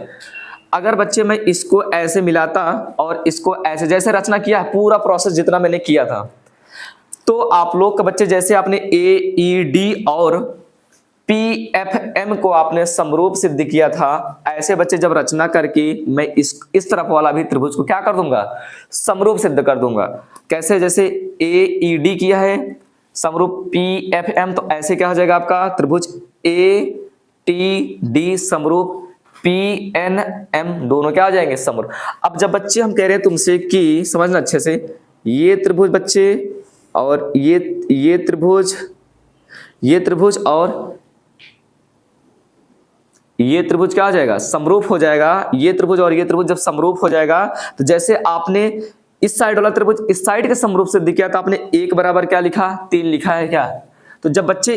अगर बच्चे मैं इसको ऐसे मिलाता और इसको ऐसे, जैसे रचना किया है पूरा प्रोसेस जितना मैंने किया था, तो आप लोग का बच्चे जैसे आपने AED और PFM को आपने समरूप सिद्ध किया था, ऐसे बच्चे जब रचना करके मैं इस तरफ वाला भी त्रिभुज को क्या कर दूंगा, समरूप सिद्ध कर दूंगा। कैसे, जैसे AED किया है समरूप PFM, तो ऐसे क्या हो जाएगा आपका त्रिभुज ATD समरूप PNM, दोनों क्या हो जाएंगे, समरूप। अब जब बच्चे हम कह रहे हैं तुमसे कि समझना अच्छे से, ये त्रिभुज बच्चे और ये त्रिभुज, ये त्रिभुज और ये त्रिभुज क्या हो जाएगा, समरूप हो जाएगा। ये त्रिभुज और ये त्रिभुज जब समरूप हो जाएगा, तो जैसे आपने इस साइड वाला त्रिभुज इस साइड के समरूप सिद्ध किया, तो आपने 1 बराबर क्या लिखा, 3 लिखा है क्या। तो जब बच्चे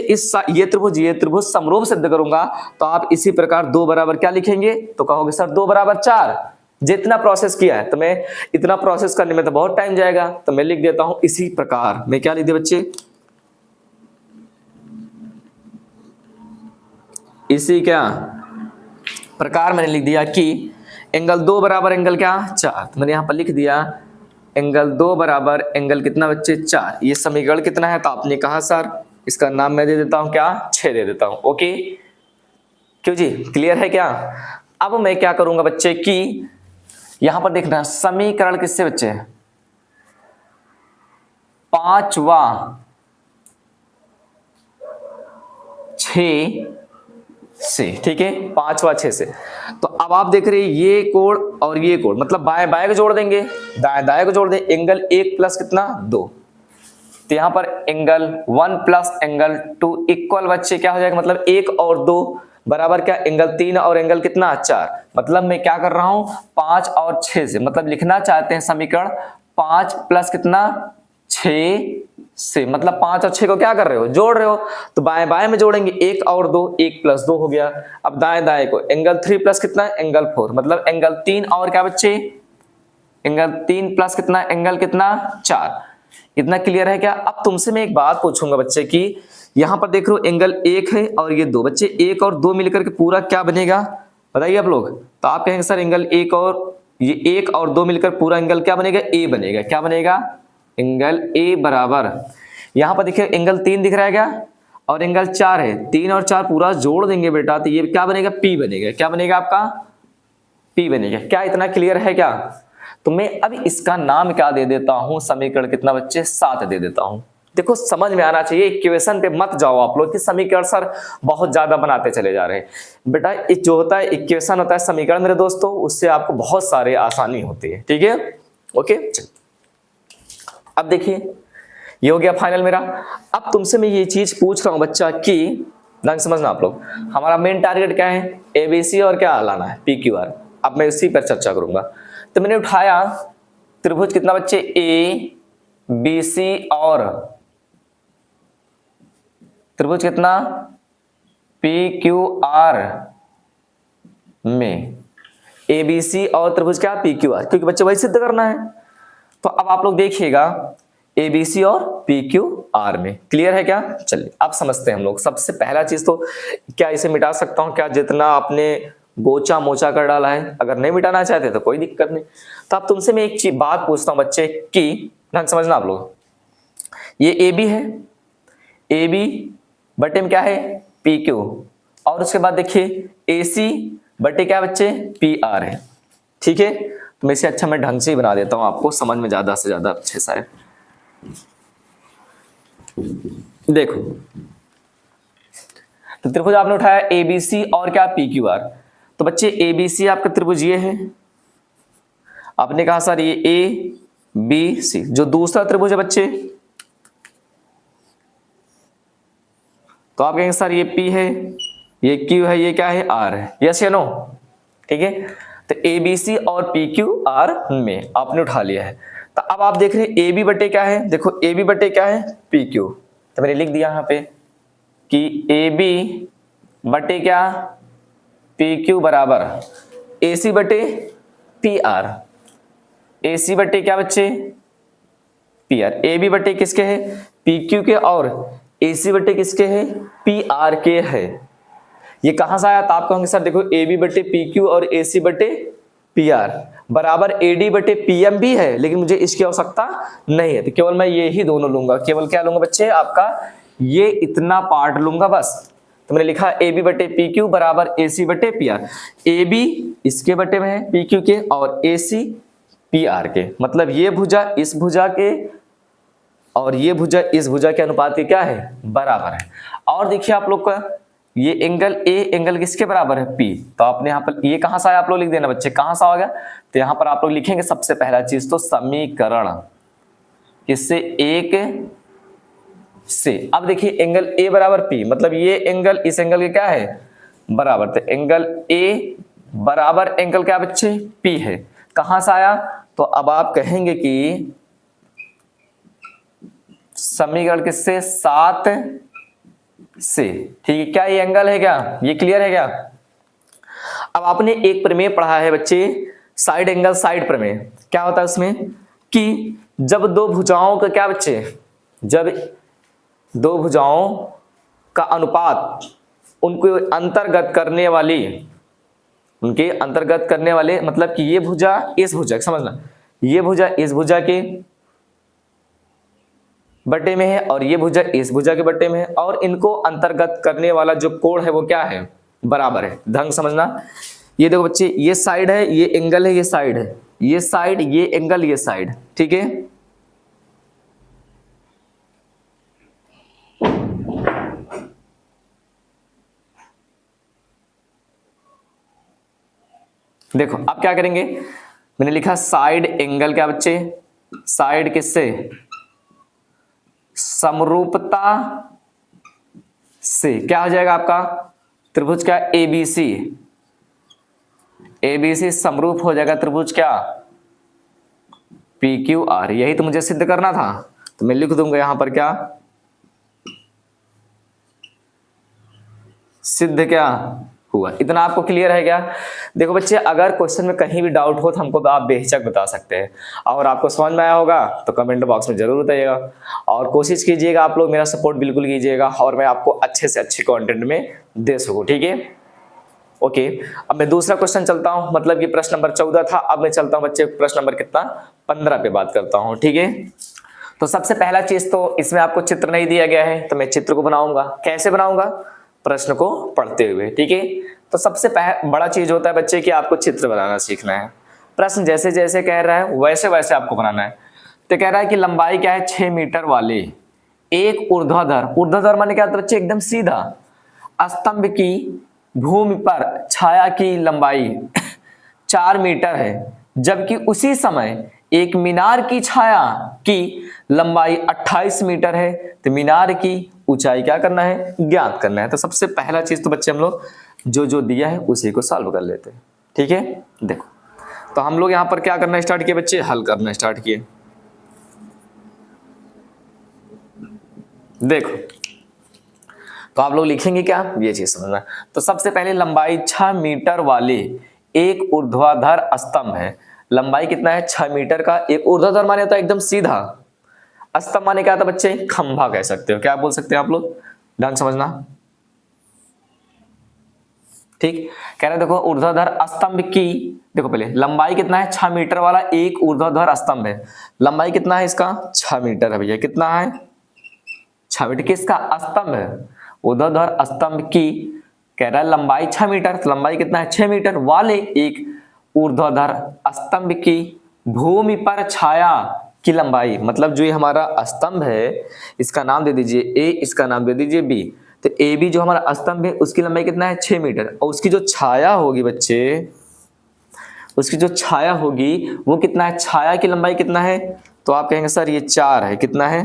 ये त्रिभुज समरूप सिद्ध करूंगा, तो आप इसी प्रकार 2 बराबर क्या लिखेंगे, तो कहोगे सर 2 बराबर 4। जितना प्रोसेस किया है, तो मैं इतना प्रोसेस करने में तो बहुत टाइम जाएगा, तो मैं लिख देता हूं इसी प्रकार। मैं क्या लिख दिया बच्चे, इसी क्या प्रकार मैंने लिख दिया कि एंगल 2 बराबर एंगल क्या, 4। तो मैंने यहां पर लिख दिया एंगल 2 बराबर एंगल कितना बच्चे, 4। ये समीकरण कितना है, तो आपने कहा सर इसका नाम मैं दे देता हूं क्या, 6 दे देता हूं। ओके, क्यों जी, क्लियर है क्या। अब मैं क्या करूंगा बच्चे कि यहां पर देखना समीकरण किससे बच्चे, 5वां 6 से, ठीक है, 5वां 6 से। तो अब आप देख रहे हैं ये कोण और ये कोण, मतलब बाएं बाएं को जोड़ देंगे, दाएं दाएं को जोड़ दें, एंगल 1 प्लस कितना 2। तो यहां पर एंगल 1 प्लस एंगल 2 इक्वल बच्चे क्या हो जाएगा, मतलब 1 और 2 बराबर क्या, एंगल 3 और एंगल कितना 4। मतलब मैं क्या कर रहा हूं 5 और 6 से, मतलब लिखना चाहते हैं समीकरण 5 प्लस कितना 6 से, मतलब 5 और 6 को क्या कर रहे हो, जोड़ रहे हो। तो बाएं बाएं में जोड़ेंगे, 1 और 2, 1 प्लस 2 हो गया। अब दाएं दाएं को, एंगल 3 प्लस कितना एंगल 4, मतलब एंगल 3 और क्या बच्चे, एंगल 3 प्लस कितना एंगल कितना 4। इतना क्लियर है क्या। अब तुमसे मैं एक बात पूछूंगा बच्चे की, यहां पर देख रहे हो एंगल 1 है और ये 2, बच्चे 1 और 2 मिलकर के पूरा क्या बनेगा बताइए आप लोग। तो आप कहेंगे सर एंगल 1 और ये 1 और 2 मिलकर पूरा एंगल क्या बनेगा, ए बनेगा। क्या बनेगा, एंगल ए बराबर, यहां पर देखिए एंगल 3 दिख रहा है क्या, और एंगल 4 है, 3 और 4 पूरा जोड़ देंगे बेटा तो ये क्या बनेगा, पी बनेगा। क्या बनेगा आपका, पी बनेगा। क्या इतना क्लियर है क्या। तो मैं अभी इसका नाम क्या दे देता हूं, समीकरण कितना बच्चे 7 दे देता हूं। देखो समझ में आना चाहिए, इक्वेशन पे मत जाओ आप लोग कि समीकरण सर बहुत ज्यादा बनाते चले जा रहे हैं। बेटा एक जो होता है इक्वेशन होता है समीकरण मेरे दोस्तों, उससे आपको बहुत सारे आसानी होती है। ठीक है, ओके। अब देखिए ये हो गया फाइनल मेरा। अब तुमसे मैं ये चीज पूछ रहा हूं बच्चा कि ढंग समझना आप लोग, हमारा मेन टारगेट क्या है, एबीसी और क्या लाना है, पी क्यू आर। अब मैं इसी पर चर्चा करूंगा। तो मैंने उठाया त्रिभुज कितना बच्चे, ए बी सी और त्रिभुज कितना पी क्यू आर में, ए बी सी और त्रिभुज क्या पी क्यू आर, क्योंकि बच्चे वही सिद्ध करना है। तो अब आप लोग देखिएगा ए बी सी और पी क्यू आर में, क्लियर है क्या। चलिए अब समझते हैं हम लोग। सबसे पहला चीज तो क्या इसे मिटा सकता हूं क्या, जितना आपने गोचा मोचा कर डाला है, अगर नहीं मिटाना चाहते तो कोई दिक्कत नहीं। तो अब तुमसे मैं एक चीज बात पूछता हूं बच्चे कि ध्यान समझना आप लोग, ये ए बी है, ए बी बटे में क्या है पी क्यू, और उसके बाद देखिए ए सी बटे क्या बच्चे पी आर है। ठीक है, तो मैं इसे अच्छा मैं ढंग से ही बना देता हूं, आपको समझ में ज्यादा से ज्यादा अच्छे से। देखो तो त्रिभुज आपने उठाया ए बी सी और क्या पी क्यू आर। तो बच्चे ए बी सी आपका त्रिभुज ये है, आपने कहा सर ये ए बी सी। जो दूसरा त्रिभुज है बच्चे, तो आप कहेंगे सर ये पी है, ये क्यू है, ये क्या है आर है, यस या नो। ठीक है, तो ए बी सी और पी क्यू आर में आपने उठा लिया है। तो अब आप देख रहे हैं ए बी बटे क्या है, देखो ए बी बटे क्या है पी क्यू। तो मैंने लिख दिया यहां पे कि ए बी बटे क्या पी क्यू बराबर ए सी बटे पी आर। ए सी बटे क्या बच्चे पी आर, ए बी बटे किसके है पी क्यू के, और ए सी बटे किसके है पी आर के है। ये कहां से आया, तो आप कहोगे सर देखो ए बी बटे पी क्यू और ए सी बटे पी आर बराबर ए डी बटे पी एम भी है, लेकिन मुझे इसकी आवश्यकता नहीं है, तो केवल मैं ये ही दोनों लूंगा। केवल क्या लूंगा बच्चे, आपका ये इतना पार्ट लूंगा बस। तो मैंने लिखा ए बी बटे पी क्यू बराबर ए सी बटे पी आर। ए बी इसके बटे में है पी क्यू के, और ए सी पी आर के, मतलब ये भुजा इस भुजा के और ये भुजा इस भुजा के अनुपात के क्या है बराबर है। और देखिए आप लोग का ये एंगल ए एंगल किसके बराबर है पी। तो आपने यहाँ पर ये कहां से आया, आप लोग लिख देना बच्चे कहां से आ गया। तो यहाँ पर आप लोग लिखेंगे सबसे पहला चीज तो समीकरण किससे एक से। अब देखिए एंगल ए बराबर पी, मतलब ये एंगल इस एंगल के क्या है बराबर। तो एंगल ए बराबर एंगल क्या बच्चे पी है, कहां से आया। तो अब आप कहेंगे कि समीकरण किससे 7 से। ठीक है, क्या ये एंगल है क्या, ये क्लियर है क्या। अब आपने एक प्रमेय पढ़ा है बच्चे साइड एंगल साइड प्रमेय। क्या होता है उसमें कि जब दो भुजाओं का क्या बच्चे, जब दो भुजाओं का अनुपात उनको अंतर्गत करने वाली, उनके अंतर्गत करने वाले, मतलब कि ये भुजा इस भुजा, समझना ये भुजा इस भुजा के बटे में है और ये भुजा इस भुजा के बटे में है, और इनको अंतर्गत करने वाला जो कोण है वो क्या है बराबर है। ढंग समझना, ये देखो बच्चे ये साइड है, ये एंगल है, ये साइड है, ये साइड, ये एंगल, ये साइड। ठीक है, देखो अब क्या करेंगे, मैंने लिखा साइड एंगल क्या बच्चे, साइड किससे समरूपता से। क्या हो जाएगा आपका त्रिभुज क्या एबीसी, एबीसी समरूप हो जाएगा त्रिभुज क्या पी क्यू आर। यही तो मुझे सिद्ध करना था, तो मैं लिख दूंगा यहां पर क्या सिद्ध क्या हुआ। इतना आपको क्लियर है क्या? देखो बच्चे, अगर क्वेश्चन में कहीं भी डाउट हो तो हमको तो आप बेहिचक बता सकते हैं, और आपको समझ में आया होगा तो कमेंट बॉक्स में जरूर बताइएगा, और कोशिश कीजिएगा आप लोग मेरा सपोर्ट बिल्कुल कीजिएगा, और मैं आपको अच्छे से अच्छे कंटेंट में दे सकूं। ठीक है, ओके। अब मैं दूसरा क्वेश्चन चलता हूं, मतलब कि प्रश्न नंबर 14 था, अब मैं चलता हूं बच्चे प्रश्न नंबर कितना 15 पे बात करता हूं। ठीक है, तो सबसे पहला चीज तो इसमें आपको चित्र नहीं दिया गया है, तो मैं चित्र को बनाऊंगा। कैसे बनाऊंगा? प्रश्न को पढ़ते हुए। ठीक है, तो सबसे बड़ा चीज होता है बच्चे कि आपको चित्र बनाना सीखना है। प्रश्न जैसे जैसे कह रहा है वैसे वैसे आपको बनाना है। तो कह रहा है कि लंबाई क्या है 6 मीटर वाले एक ऊर्ध्वाधर, ऊर्ध्वाधर माने क्या बच्चे एकदम सीधा, स्तंभ की भूमि पर छाया की लंबाई 4 मीटर है, जबकि उसी समय एक मीनार की छाया की लंबाई 28 मीटर है। तो मीनार की ऊंचाई क्या करना है? ज्ञात करना है। तो सबसे पहला चीज तो बच्चे हम लोग जो जो दिया है उसी को सॉल्व कर लेते हैं। ठीक है, देखो तो हम लोग यहां पर क्या करना स्टार्ट किए बच्चे? हल करना स्टार्ट किए। देखो तो आप लोग लिखेंगे क्या, ये चीज समझना। तो सबसे पहले लंबाई 6 मीटर वाले एक ऊर्ध्वाधर स्तंभ है। लंबाई कितना है? 6 मीटर का। एक ऊर्ध्वाधर माने होता है एकदम सीधा, स्तंभ माने क्या था बच्चे? खंभा कह सकते हो, क्या बोल सकते हैं आप लोग, ध्यान समझना। ठीक, कह रहे देखो ऊर्ध्वाधर स्तंभ की, देखो पहले लंबाई कितना है? 6 मीटर वाला एक ऊर्ध्वाधर स्तंभ है। लंबाई कितना है इसका? 6 मीटर है भैया। कितना है? 6 मीटर। किसका? स्तंभ है, ऊर्ध्वाधर स्तंभ की। कह रहा है लंबाई 6 मीटर, तो लंबाई कितना है? 6 मीटर वाले एक ऊर्ध्वाधर स्तंभ की भूमि पर छाया की लंबाई, मतलब जो ये हमारा स्तंभ है इसका नाम दे दीजिए ए, इसका नाम दे दीजिए बी। तो ए बी जो हमारा स्तंभ है उसकी लंबाई कितना है? 6 मीटर। और उसकी जो छाया होगी बच्चे, उसकी जो छाया होगी वो कितना है? छाया की लंबाई कितना है? तो आप कहेंगे सर ये 4 है। कितना है?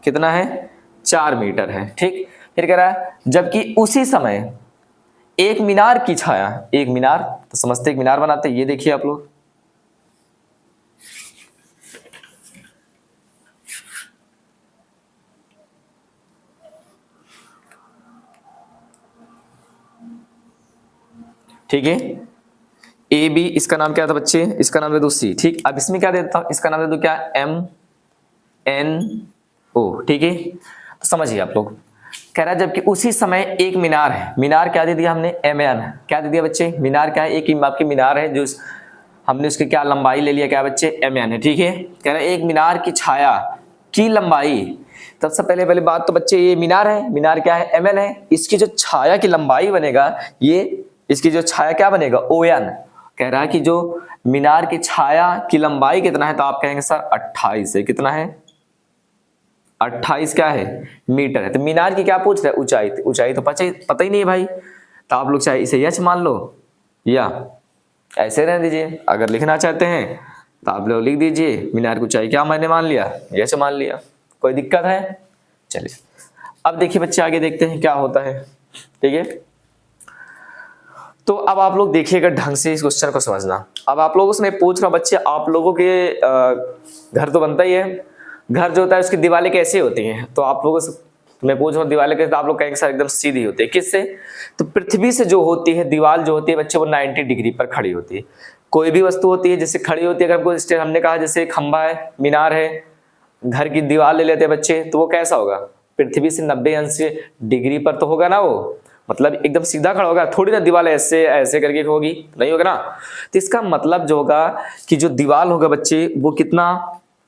कितना है? 4 मीटर है। ठीक, फिर कह रहा है जबकि उसी समय एक मीनार की छाया, एक मीनार तो समझते एक मीनार बनाते, ये देखिए आप लोग, ठीक है। ए बी इसका नाम क्या था बच्चे? इसका नाम दे दो सी। ठीक, अब इसमें क्या देता हूं? इसका नाम दे दो क्या? M N O. ठीक है, तो समझिए आप लोग। कह रहा है जबकि उसी समय एक मीनार है। मीनार क्या दे दिया हमने? M N. क्या दे दिया बच्चे? मीनार क्या है? एक आपकी मीनार है, जो हमने उसकी क्या लंबाई ले लिया क्या बच्चे? एम एन है। ठीक है, कह रहा है एक मीनार की छाया की लंबाई, तब से पहले बात तो बच्चे ये मीनार है, मीनार क्या है? एम एन है। इसकी जो छाया की लंबाई बनेगा, ये इसकी जो छाया क्या बनेगा? O N. कह रहा है कि जो मीनार की छाया की लंबाई कितना है? तो आप कहेंगे सर 28 है। कितना है? 28 क्या है? मीटर है। तो मीनार की क्या पूछ रहा है? ऊंचाई। ऊंचाई तो पता ही नहीं है भाई, तो आप लोग चाहे इसे यच मान लो या ऐसे रहने दीजिए। अगर लिखना चाहते हैं तो आप लोग लिख दीजिए मीनार की ऊंचाई क्या मैंने मान लिया? यच मान लिया। कोई दिक्कत है? चलिए अब देखिए बच्चे आगे देखते हैं क्या होता है। ठीक है, तो अब आप लोग देखिएगा ढंग से इस क्वेश्चन को समझना। अब आप लोगों से मैं पूछ रहा हूं बच्चे, आप लोगों के घर तो बनता ही है, घर जो होता है उसकी दीवारें कैसी होती हैं? तो आप लोगों से मैं पूछ रहा हूँ दीवारें कैसे? तो आप लोग कहेंगे सर एकदम सीधी होती है। किससे? तो पृथ्वी से जो होती है दीवार जो होती है बच्चे वो 90 डिग्री पर खड़ी होती है। कोई भी वस्तु होती है जैसे खड़ी होती है, अगर हमको हमने कहा जैसे खंबा है, मीनार है, घर की दीवार ले लेते हैं बच्चे, तो वो कैसा होगा? पृथ्वी से 90 अंश डिग्री पर तो होगा ना, वो मतलब एकदम सीधा खड़ा होगा, थोड़ी ना दीवार ऐसे ऐसे करके होगी, नहीं होगा ना। तो इसका मतलब जो होगा कि जो दीवार होगा बच्चे वो कितना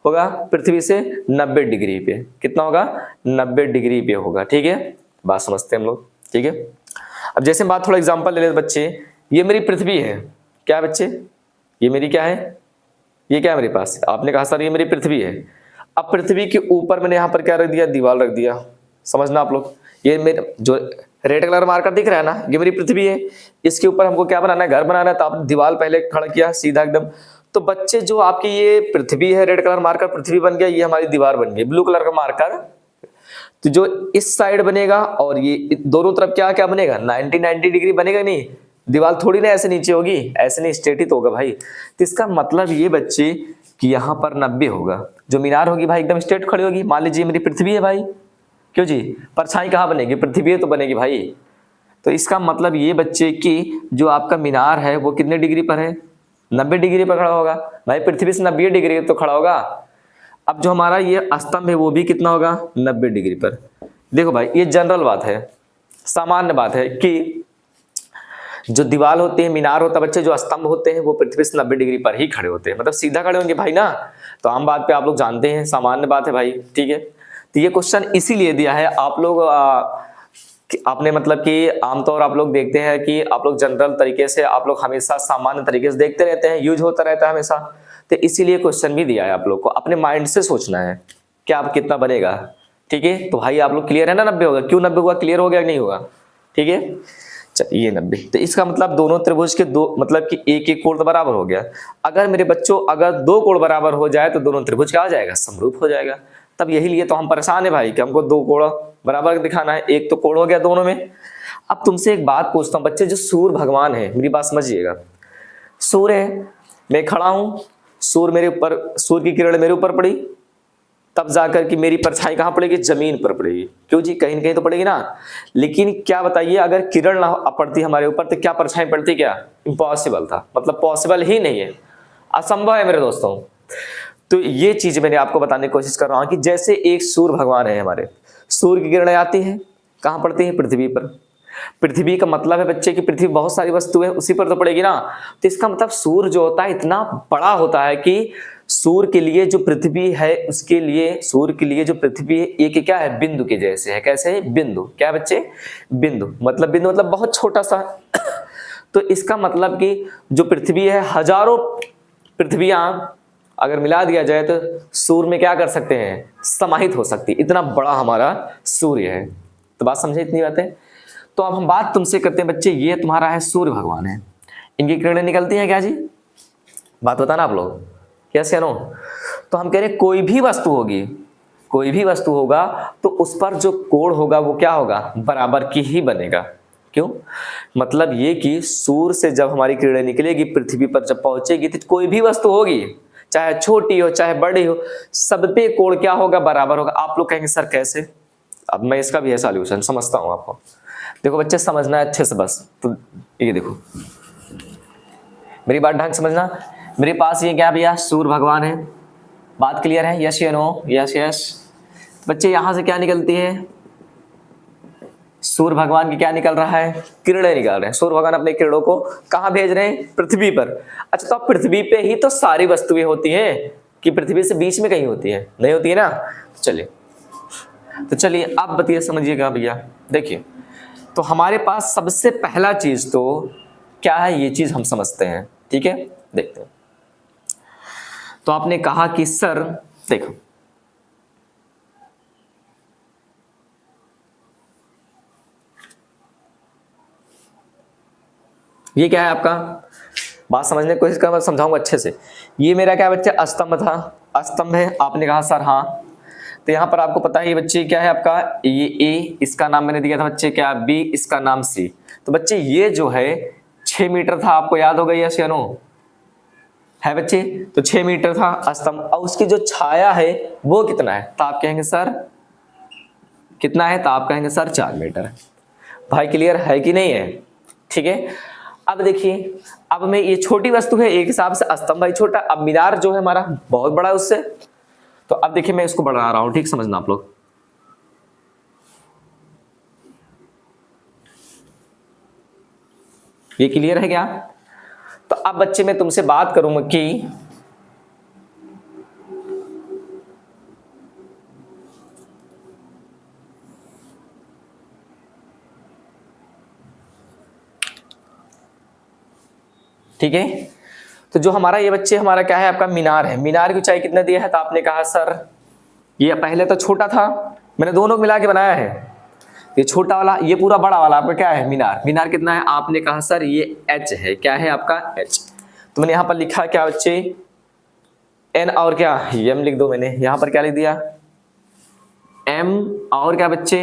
होगा? पृथ्वी से 90 डिग्री पे। कितना होगा? 90 डिग्री पे होगा। ठीक है, बात समझते हैं हम लोग। ठीक है, अब जैसे बात थोड़ा एग्जांपल ले लेते बच्चे, ये मेरी पृथ्वी है, क्या बच्चे? ये मेरी क्या है? ये क्या है मेरे पास? आपने कहा सर ये मेरी पृथ्वी है। अब पृथ्वी के ऊपर मैंने यहाँ पर क्या रख दिया? दीवार रख दिया। समझना आप लोग, ये मेरे जो रेड कलर मार्कर दिख रहा है ना, ये मेरी पृथ्वी है। इसके ऊपर हमको क्या बनाना है? घर बनाना है। तो आपने दीवार पहले खड़ा किया सीधा एकदम। तो बच्चे जो आपकी ये पृथ्वी है, रेड कलर मार्कर पृथ्वी बन गया, ये हमारी दीवार बन गई, ब्लू कलर का मार्कर। तो जो इस साइड बनेगा और ये दोनों तरफ क्या क्या बनेगा, 90 डिग्री बनेगा। नहीं, दीवार थोड़ी ना ऐसे नीचे होगी, ऐसे नहीं, स्ट्रेट ही तो होगा भाई। तो इसका मतलब ये बच्चे कि यहाँ पर 90 होगा। जो मीनार होगी भाई एकदम स्ट्रेट खड़ी होगी। मान लीजिए मेरी पृथ्वी है भाई, क्यों जी, परछाई कहाँ बनेगी, पृथ्वी है तो बनेगी भाई। तो इसका मतलब ये बच्चे कि जो आपका मीनार है वो कितने डिग्री पर है, 90 डिग्री पर खड़ा होगा भाई। पृथ्वी से 90 डिग्री तो खड़ा होगा। अब जो हमारा ये स्तंभ है वो भी कितना होगा, 90 डिग्री पर। देखो भाई ये जनरल बात है, सामान्य बात है कि जो दीवार होती है, मीनार होता है बच्चे, जो स्तंभ होते हैं वो पृथ्वी से 90 डिग्री पर ही खड़े होते हैं, मतलब सीधा खड़े होंगे भाई ना। तो आम बात पे आप लोग जानते हैं, सामान्य बात है भाई, ठीक है। तो ये क्वेश्चन इसीलिए दिया है आप लोग आपने मतलब कि आमतौर आप लोग देखते हैं कि आप लोग जनरल तरीके से आप लोग हमेशा सामान्य तरीके से देखते रहते हैं, यूज होता रहता है हमेशा। तो इसीलिए क्वेश्चन भी दिया है, आप लोग को अपने माइंड से सोचना है कि आप कितना बनेगा, ठीक है। तो भाई आप लोग क्लियर है ना, 90 होगा, क्यों 90 हुआ, क्लियर हो गया नहीं होगा, ठीक है। चलिए ये 90, तो इसका मतलब दोनों त्रिभुज के दो मतलब कि एक एक कोण तो बराबर हो गया। अगर मेरे बच्चों अगर दो कोण बराबर हो जाए तो दोनों त्रिभुज क्या हो जाएगा, समरूप हो जाएगा। तब यही लिए तो हम परेशान है भाई कि हमको दो कोण बराबर दिखाना है, एक तो कोण हो गया दोनों में। अब तुमसे एक बात पूछता हूँ बच्चे, जो सूर्य भगवान है, मेरी बात समझिएगा। सूर्य है, मैं खड़ा हूं, सूर्य मेरे ऊपर, सूर्य की किरण मेरे ऊपर पड़ी, तब जाकर कि मेरी परछाई कहां पड़ेगी, जमीन पर पड़ेगी। क्यों जी, कहीं न कहीं तो पड़ेगी ना। लेकिन क्या बताइए, अगर किरण ना पड़ती हमारे ऊपर तो क्या परछाई पड़ती, क्या इम्पॉसिबल था, मतलब पॉसिबल ही नहीं है, असंभव है मेरे दोस्तों। तो ये चीज मैंने आपको बताने की कोशिश कर रहा हूं कि जैसे एक सूर्य भगवान है हमारे, सूर्य की किरणें आती है, कहां पड़ती है, पृथ्वी पर। पृथ्वी का मतलब है बच्चे की पृथ्वी बहुत सारी वस्तु है उसी पर तो पड़ेगी ना। तो इसका मतलब सूर्य जो होता है इतना बड़ा होता है कि सूर्य के लिए जो पृथ्वी है, उसके लिए सूर्य के लिए जो पृथ्वी है एक क्या है, बिंदु के जैसे है। कैसे है, बिंदु, क्या बच्चे, बिंदु मतलब बहुत छोटा सा। तो इसका मतलब कि जो पृथ्वी है, हजारों पृथ्वियां अगर मिला दिया जाए तो सूर्य में क्या कर सकते हैं, समाहित हो सकती है, इतना बड़ा हमारा सूर्य है। तो बात समझे, इतनी बातें। तो अब हम बात तुमसे करते हैं बच्चे, ये तुम्हारा है सूर्य भगवान है, इनकी किरणें निकलती हैं क्या जी, बात बताना आप लोग, यस या नो। तो हम कह रहे हैं कोई भी वस्तु होगी, कोई भी वस्तु होगा तो उस पर जो कोण होगा वो क्या होगा, बराबर की ही बनेगा। क्यों, मतलब ये कि सूर्य से जब हमारी किरणें निकलेगी पृथ्वी पर जब पहुंचेगी तो कोई भी वस्तु होगी, चाहे छोटी हो चाहे बड़ी हो, सब पे कोण क्या होगा, बराबर होगा। आप लोग कहेंगे सर कैसे, अब मैं इसका भी है सॉल्यूशन, समझता हूं आपको। देखो बच्चे समझना है अच्छे से बस। तो ये देखो, मेरी बात ढंग समझना। मेरे पास ये क्या भैया, सूर्य भगवान है, बात क्लियर है, यस या नो, यस यस। बच्चे यहां से क्या निकलती है, सूर्य भगवान की क्या निकल रहा है, किरणें निकल रहे हैं। सूर्य भगवान अपने किरणों को कहां भेज रहे हैं, पृथ्वी पर। अच्छा, तो अब पृथ्वी पे ही तो सारी वस्तुएं होती हैं कि पृथ्वी से बीच में कहीं होती है, नहीं होती है ना। चलिए अब बताइए, समझिएगा भैया। देखिए, तो हमारे पास सबसे पहला चीज तो क्या है, ये चीज हम समझते हैं, ठीक है, देखते हैं। तो आपने कहा कि सर देखो, ये क्या है आपका, बात समझने की कोशिश कर, मैं समझाऊंगा अच्छे से। ये मेरा क्या बच्चे, स्तंभ था, स्तंभ है। आपने कहा सर हाँ, तो यहां पर आपको पता है ये बच्चे क्या है आपका, ये ए, इसका नाम मैंने दिया था बच्चे क्या, बी, इसका नाम सी। तो बच्चे ये जो है 6 मीटर था, आपको याद हो गई यस या नो, है बच्चे। तो 6 मीटर था स्तंभ, और उसकी जो छाया है वो कितना है, तो आप कहेंगे सर कितना है, तो आप कहेंगे सर 4 मीटर। भाई क्लियर है कि नहीं है, ठीक है। अब देखिए, अब मैं ये छोटी वस्तु है एक हिसाब से, स्तंभ भाई छोटा, अब मीनार जो है हमारा बहुत बड़ा है उससे। तो अब देखिए मैं इसको बढ़ा रहा हूं, ठीक समझना आप लोग। ये क्लियर है क्या। तो अब बच्चे मैं तुमसे बात करूंगा कि ठीक है, तो जो हमारा ये बच्चे हमारा क्या है आपका मीनार है, मीनार की ऊंचाई कितना दिया है, तो आपने कहा सर ये पहले तो छोटा था, मैंने दोनों मिला के बनाया है, ये छोटा वाला ये पूरा बड़ा वाला आपका क्या है, मीनार। मीनार कितना है, आपने कहा सर ये h है, क्या है आपका h। तो मैंने यहां पर लिखा क्या बच्चे, n, और क्या m लिख दो, मैंने यहां पर क्या लिख दिया एम और क्या बच्चे,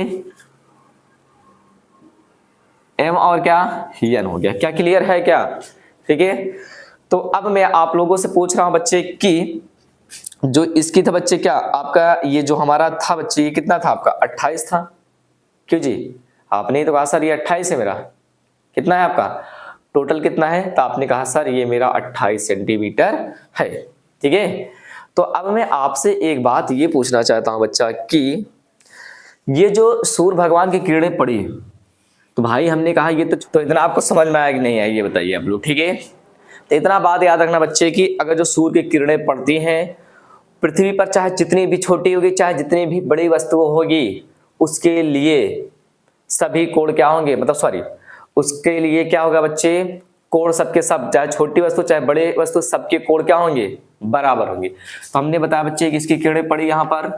एम और क्या एन हो गया। क्या क्लियर है क्या? ठीक है। तो अब मैं आप लोगों से पूछ रहा हूं बच्चे कि जो इसकी था बच्चे, क्या आपका ये जो हमारा था बच्चे, ये कितना था आपका 28 था। क्यों जी? आपने ही तो कहा सर ये 28 है मेरा। कितना है आपका टोटल कितना है? तो आपने कहा सर ये मेरा 28 सेंटीमीटर है। ठीक है। तो अब मैं आपसे एक बात ये पूछना चाहता हूं बच्चा कि ये जो सूर्य भगवान की किरणें पड़ी, तो भाई हमने कहा ये तो इतना आपको समझ में आया कि नहीं आया ये बताइए आप लोग। ठीक है। तो इतना बात याद रखना बच्चे कि अगर जो सूर्य की किरणें पड़ती हैं पृथ्वी पर, चाहे जितनी भी छोटी होगी चाहे जितनी भी बड़ी वस्तु होगी, उसके लिए सभी कोण क्या होंगे, मतलब सॉरी, उसके लिए क्या होगा बच्चे, कोण सबके सब, चाहे छोटी वस्तु चाहे बड़ी वस्तु, सबके कोण क्या होंगे, बराबर होंगे। तो हमने बताया बच्चे कि इसकी किरणें पड़ी यहाँ पर,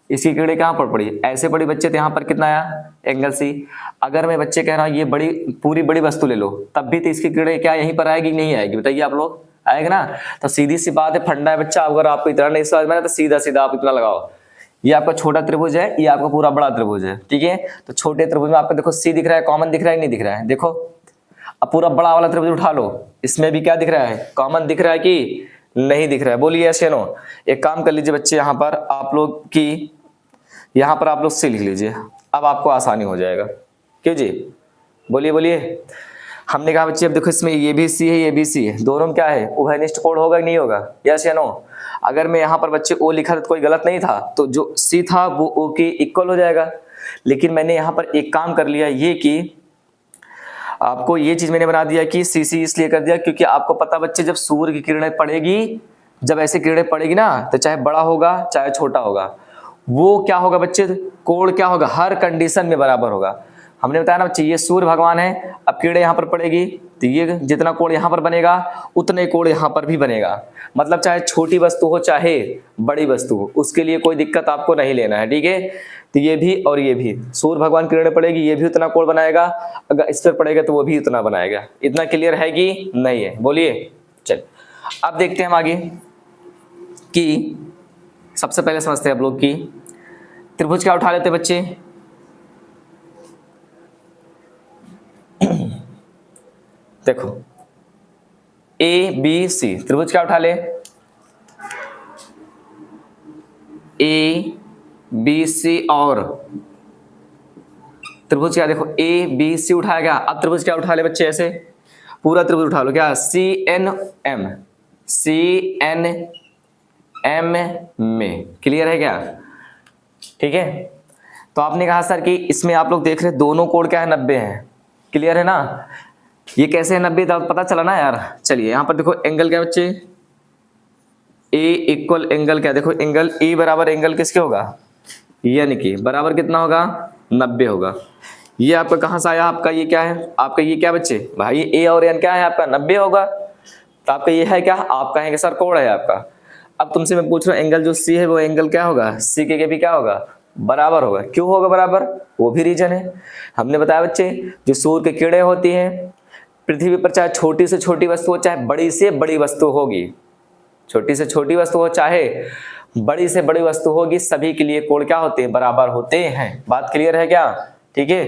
इसकी किरणें कहाँ पर पड़ी, ऐसे पड़ी बच्चे, तो यहाँ पर कितना आया एंगल सी। अगर मैं बच्चे कह रहा हूँ ये बड़ी पूरी बड़ी वस्तु ले लो, तब भी तो इसकी किरणें क्या यहीं पर आएगी नहीं आएगी, बताइए आप लोग, आएगा ना। तो सीधी सी बात है, फंडा है बच्चा। अगर आपको इतना नहीं समझ में आया तो सीधा सीधा आप इतना लगाओ, ये आपका छोटा त्रिभुज है, ये आपका पूरा बड़ा त्रिभुज है। ठीक है। तो छोटे त्रिभुज में आपको देखो सी दिख रहा है, कॉमन दिख रहा है नहीं दिख रहा है, देखो। अब पूरा बड़ा वाला त्रिभुज उठा लो, इसमें भी क्या दिख रहा है, कॉमन दिख रहा है कि नहीं दिख रहा है, बोलिए यस या नो। एक काम कर लीजिए बच्चे, यहाँ पर आप लोग की, यहाँ पर आप लोग सी लिख लीजिए, अब आपको आसानी हो जाएगा। क्यों जी? बोलिए बोलिए। हमने कहा बच्चे अब देखो इसमें ये भी सी है ये भी सी है, दोनों में क्या है उभयनिष्ठ कोण होगा कि नहीं होगा, यस या नो। अगर मैं यहाँ पर बच्चे ओ लिखा था तो कोई गलत नहीं था, तो जो सी था वो ओ के इक्वल हो जाएगा। लेकिन मैंने यहाँ पर एक काम कर लिया, ये कि आपको ये चीज मैंने बना दिया कि सी सी इसलिए कर दिया क्योंकि आपको पता बच्चे जब सूर्य की किरणें पड़ेगी, जब ऐसी किरणें पड़ेगी ना, तो चाहे बड़ा होगा चाहे छोटा होगा, वो क्या होगा बच्चे, कोण क्या होगा, हर कंडीशन में बराबर होगा। हमने बताया ना बच्चे ये सूर्य भगवान है, अब किरणें यहाँ पर पड़ेगी तो ये जितना कोण यहाँ पर बनेगा उतने कोण यहाँ पर भी बनेगा। मतलब चाहे छोटी वस्तु हो चाहे बड़ी वस्तु हो, उसके लिए कोई दिक्कत आपको नहीं लेना है। ठीक है। तो ये भी और ये भी, सूर्य भगवान किरणें पड़ेगी ये भी उतना कोण बनाएगा, अगर इस पर पड़ेगा तो वो भी उतना बनाएगा। इतना क्लियर है कि नहीं है, बोलिए। चल अब देखते हैं हम आगे कि सबसे पहले समझते हैं आप लोग की त्रिभुज क्या उठा लेते बच्चे। देखो ए बी सी त्रिभुज क्या उठा ले, ए बी सी और त्रिभुज क्या, देखो ए बी सी उठाया गया। अब त्रिभुज क्या उठा ले बच्चे, ऐसे पूरा त्रिभुज उठा लो, क्या C N M, C N M में, क्लियर है क्या? ठीक है। तो आपने कहा सर कि इसमें आप लोग देख रहे दोनों कोण क्या है 90 है, क्लियर है ना। ये कैसे है 90 था पता चला ना यार। चलिए यहाँ पर देखो एंगल क्या बच्चे, ए इक्वल एंगल क्या, देखो एंगल ए बराबर एंगल किसके होगा, यानी कि बराबर कितना होगा 90 होगा। ये आपका कहाँ से आया, आपका ये क्या है, आपका ये क्या बच्चे, भाई ए और एन क्या है आपका 90 होगा। तो आपका ये है क्या, आप कहेंगे सर कोण है आपका। अब तुमसे मैं पूछ रहा हूँ एंगल जो सी है वो एंगल क्या होगा, सी के भी क्या होगा, बराबर होगा। क्यों होगा बराबर, वो भी रीजन है। हमने बताया बच्चे जो सूर्य की किरणें होती हैं पृथ्वी पर, चाहे छोटी से छोटी वस्तु हो चाहे बड़ी से बड़ी वस्तु होगी, छोटी से छोटी वस्तु हो चाहे बड़ी से बड़ी वस्तु होगी, सभी के लिए कोण क्या होते हैं, बराबर होते हैं। बात क्लियर है क्या? ठीक है।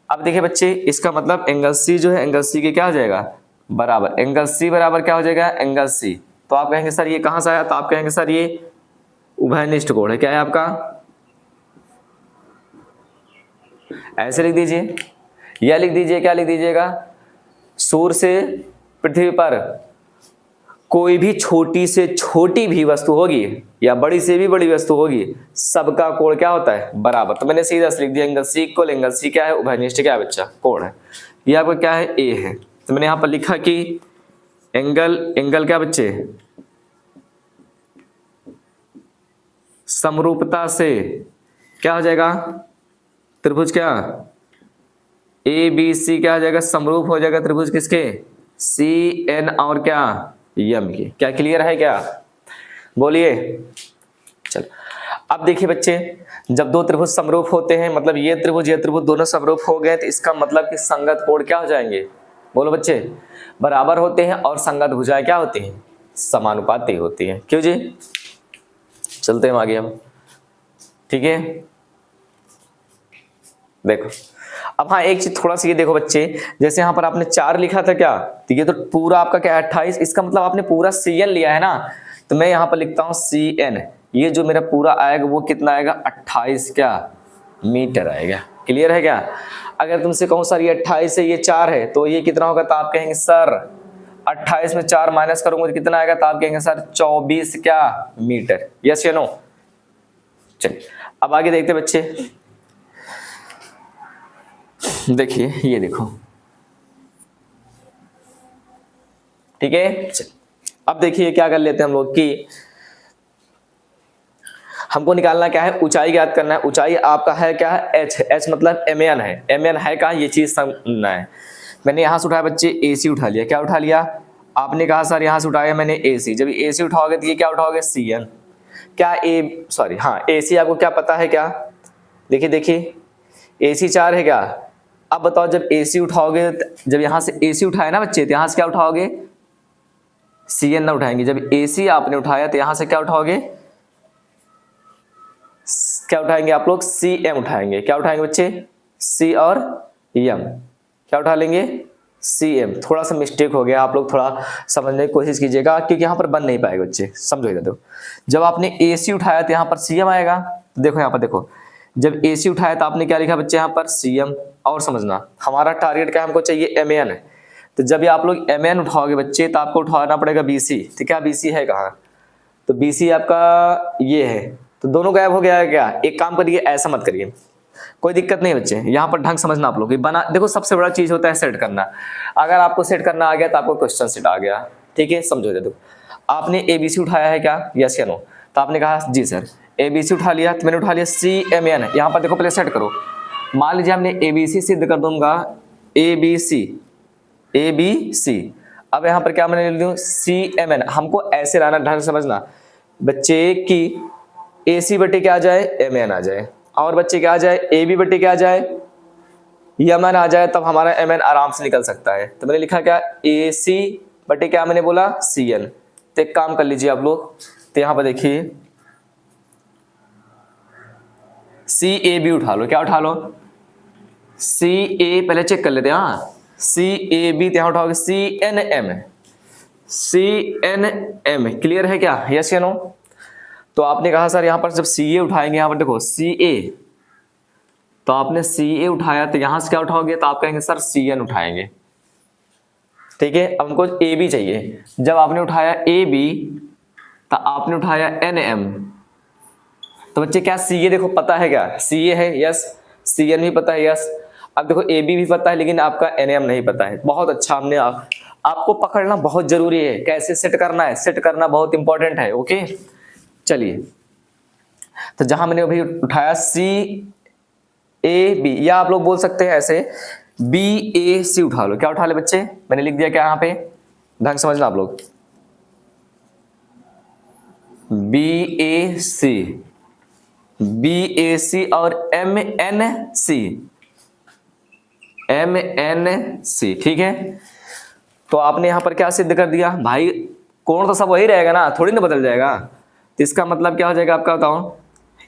अब देखिए बच्चे इसका मतलब एंगल सी जो है, एंगल सी के क्या हो जाएगा बराबर, एंगल सी बराबर क्या हो जाएगा एंगल सी। तो आप कहेंगे सर ये कहां से आया, तो आप कहेंगे सर ये उभयनिष्ठ कोण है। क्या है आपका, ऐसे लिख दीजिए या लिख दीजिए, क्या लिख दीजिएगा, सूर्य से पृथ्वी पर कोई भी छोटी से छोटी भी वस्तु होगी या बड़ी से भी बड़ी वस्तु होगी, सबका कोण क्या होता है बराबर। तो मैंने सीधा से लिख दिया angle C equal, angle C क्या है उभयनिष्ठ क्या है बच्चा, कोण है। ये आपका क्या है ए है। तो मैंने यहां पर लिखा कि एंगल क्या बच्चे, समरूपता से क्या हो जाएगा त्रिभुज, क्या ए बी सी क्या हो जाएगा, समरूप हो जाएगा त्रिभुज किसके, सी एन और क्या यम के। क्या क्लियर है क्या, बोलिए। चलो अब देखिए बच्चे जब दो त्रिभुज समरूप होते हैं, मतलब ये त्रिभुज दोनों समरूप हो गए, तो इसका मतलब कि संगत कोण क्या हो जाएंगे, बोलो बच्चे, बराबर होते हैं। और संगत भुजाएं क्या होती हैं, समानुपाती होती हैं। क्यों जी, चलते हैं आगे हम। ठीक है। देखो अब हाँ एक चीज थोड़ा सा ये देखो बच्चे, जैसे यहाँ पर आपने 4 लिखा था क्या, तो ये तो पूरा आपका क्या 28, इसका मतलब आपने पूरा CN लिया है ना, तो मैं यहाँ पर लिखता हूँ CN, ये जो मेरा पूरा आएगा वो कितना आएगा 28 क्या मीटर आएगा। क्लियर है क्या? अगर तुमसे कहूँ सर ये 28 है ये 4 है तो ये कितना होगा, तो आप कहेंगे सर 28 में 4 माइनस करूंगा तो कितना आएगा, तो आप कहेंगे सर 24 क्या मीटर। यस या नो? चलिए अब आगे देखते बच्चे, देखिए ये देखो, ठीक है। चलिए अब देखिए क्या कर लेते हैं हम लोग कि हमको निकालना क्या है, ऊंचाई ज्ञात करना है। ऊंचाई आपका है क्या है h, h मतलब MN है, MN है कहाँ ये चीज समझना है। मैंने यहाँ से उठाया बच्चे AC उठा लिया, क्या उठा लिया, आपने कहा सर यहाँ से उठाया मैंने AC, जब AC उठाओगे तो ये क्या उठाओगे CN, क्या AC आपको क्या पता है क्या, देखिए देखिए AC 4 है क्या। अब बताओ जब AC उठाओगे, जब यहाँ से AC उठाया ना बच्चे तो यहाँ से क्या उठाओगे CN ना उठाएंगे, जब AC आपने उठाया तो यहाँ से क्या उठाओगे, क्या उठाएंगे आप लोग CM उठाएंगे। क्या उठाएंगे बच्चे, C और M, क्या उठा लेंगे CM। थोड़ा सा मिस्टेक हो गया, आप लोग थोड़ा समझने की कोशिश कीजिएगा क्योंकि यहाँ पर बन नहीं पाएगा बच्चे, समझो इधर देखो, जब आपने AC उठाया तो यहाँ पर CM आएगा। देखो यहाँ पर देखो, जब AC उठाया तो आपने क्या लिखा बच्चे यहाँ पर CM। और समझना हमारा टारगेट क्या, हमको चाहिए MN है, तो जब भी आप लोग MN उठाओगे बच्चे तो आपको उठाना पड़ेगा BC। तो क्या BC है कहाँ, तो BC आपका ये है, तो दोनों गायब हो गया है क्या। एक काम करिए ऐसा मत करिए, कोई दिक्कत नहीं बच्चे, यहाँ पर ढंग समझना आप लोग कि बना, देखो सबसे बड़ा चीज होता है सेट करना। अगर आपको सेट करना आ गया तो आपको क्वेश्चन सेट आ गया, ठीक है। समझो देखो, आपने ABC उठाया है क्या, यस या नो, तो आपने कहा जी सर ABC उठा लिया, तो मैंने उठा लिया CMN। यहाँ पर देखो पहले सेट करो, मान लीजिए हमने ABC सिद्ध कर दूंगा ABC, अब यहाँ पर क्या मैंने लिख दूं CMN। हमको ऐसे लाना, ढंग समझना बच्चे कि AC बटे क्या आ जाए MN आ जाए, और बच्चे क्या आ जाए AB बटे क्या आ जाए MN आ जाए, तब हमारा MN आराम से निकल सकता है। तो मैंने लिखा क्या AC बटे क्या मैंने बोला CN। तो एक काम कर लीजिए आप लोग, तो यहाँ पर देखिए CAB उठा लो, क्या उठा लो CA, पहले चेक कर लेते हैं, हाँ CAB, तो यहाँ उठाओगे CNM। क्लियर है क्या, यस या नो? तो आपने कहा सर यहाँ पर जब CA उठाएंगे, यहाँ पर देखो CA, तो आपने CA उठाया तो यहाँ से क्या उठाओगे, तो आप कहेंगे सर CN उठाएंगे, ठीक है। अब हमको AB चाहिए, जब आपने उठाया AB तो आपने उठाया NM, तो बच्चे क्या CA देखो पता है क्या, CA है यस, CN भी पता है यस। अब देखो AB भी पता है लेकिन आपका NM नहीं पता है। बहुत अच्छा, हमने आपको पकड़ना बहुत जरूरी है, कैसे सेट करना है, सेट करना बहुत इंपॉर्टेंट है, ओके। चलिए तो जहां मैंने अभी उठाया CAB, या आप लोग बोल सकते हैं ऐसे BAC उठा लो, क्या उठा ले बच्चे, मैंने लिख दिया क्या यहाँ पे, ढंग समझना आप लोग BAC और MNC, ठीक है। तो आपने यहां पर क्या सिद्ध कर दिया भाई, कोण तो सब वही रहेगा ना, थोड़ी ना बदल जाएगा। तो इसका मतलब क्या हो जाएगा आपका, बताओ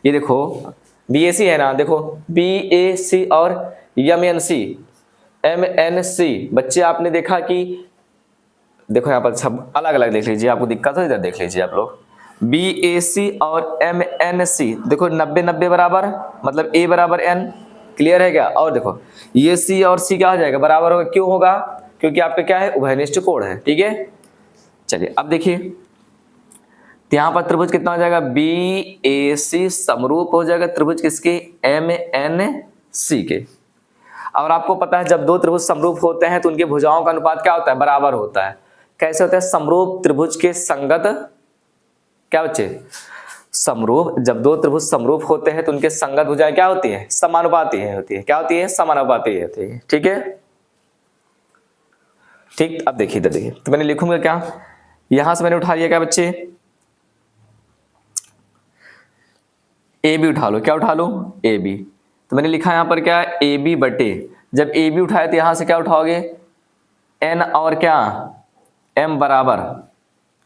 ये देखो BAC है ना, देखो BAC और MNC बच्चे आपने देखा कि देखो यहाँ पर सब अलग अलग देख लीजिए, आपको दिक्कत हो इधर देख लीजिए आप लोग, BAC और MNC देखो 90-90 बराबर, मतलब A बराबर N। क्लियर है क्या? और देखो ये C और C क्या हो जाएगा, बराबर होगा, क्यों होगा, क्योंकि आपका क्या है उभयनिष्ठ कोण है, ठीक है। चलिए अब देखिए, तो यहाँ पर त्रिभुज कितना हो जाएगा BAC समरूप हो जाएगा त्रिभुज किसके, MNC के। और आपको पता है जब दो त्रिभुज समरूप होते हैं तो उनके भुजाओं का अनुपात क्या होता है, बराबर होता है। कैसे होता है, समरूप त्रिभुज के संगत, क्या बच्चे, समरूप, जब दो त्रिभुज समरूप होते हैं तो उनके संगत भुजाएं क्या होती है, समानुपाती होती है। क्या होती है, समानुपाती होती है, ठीक है। ठीक, अब देखिए इधर देखिए, तो मैंने लिखूंगा क्या, यहां से मैंने उठा लिया क्या बच्चे, AB उठा लो, क्या उठा लो AB। तो मैंने लिखा यहां पर क्या, AB बटे, जब AB उठाए तो यहां से क्या उठाओगे N और क्या M बराबर,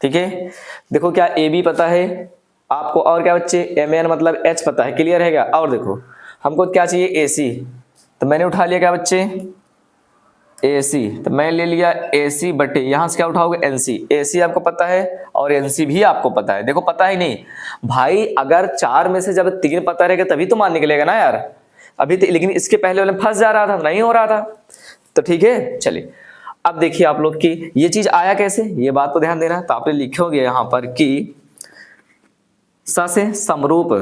ठीक है। देखो क्या AB पता है आपको, और क्या बच्चे MN मतलब H पता है, क्लियर है क्या। और देखो हमको क्या चाहिए AC, तो मैंने उठा लिया क्या बच्चे, AC, तो मैं ले लिया AC बटे यहां से क्या उठाओगे NC। AC आपको पता है और NC भी आपको पता है। देखो पता ही नहीं भाई, अगर 4 में से जब 3 पता रहेगा तभी तो मान निकलेगा ना यार। अभी तो लेकिन इसके पहले वाले में फंस जा रहा था, नहीं हो रहा था। तो ठीक है चलिए, अब देखिए आप लोग की ये चीज आया कैसे, ये बात को ध्यान देना। तो आपने लिखोगे यहां पर कि स से समरूप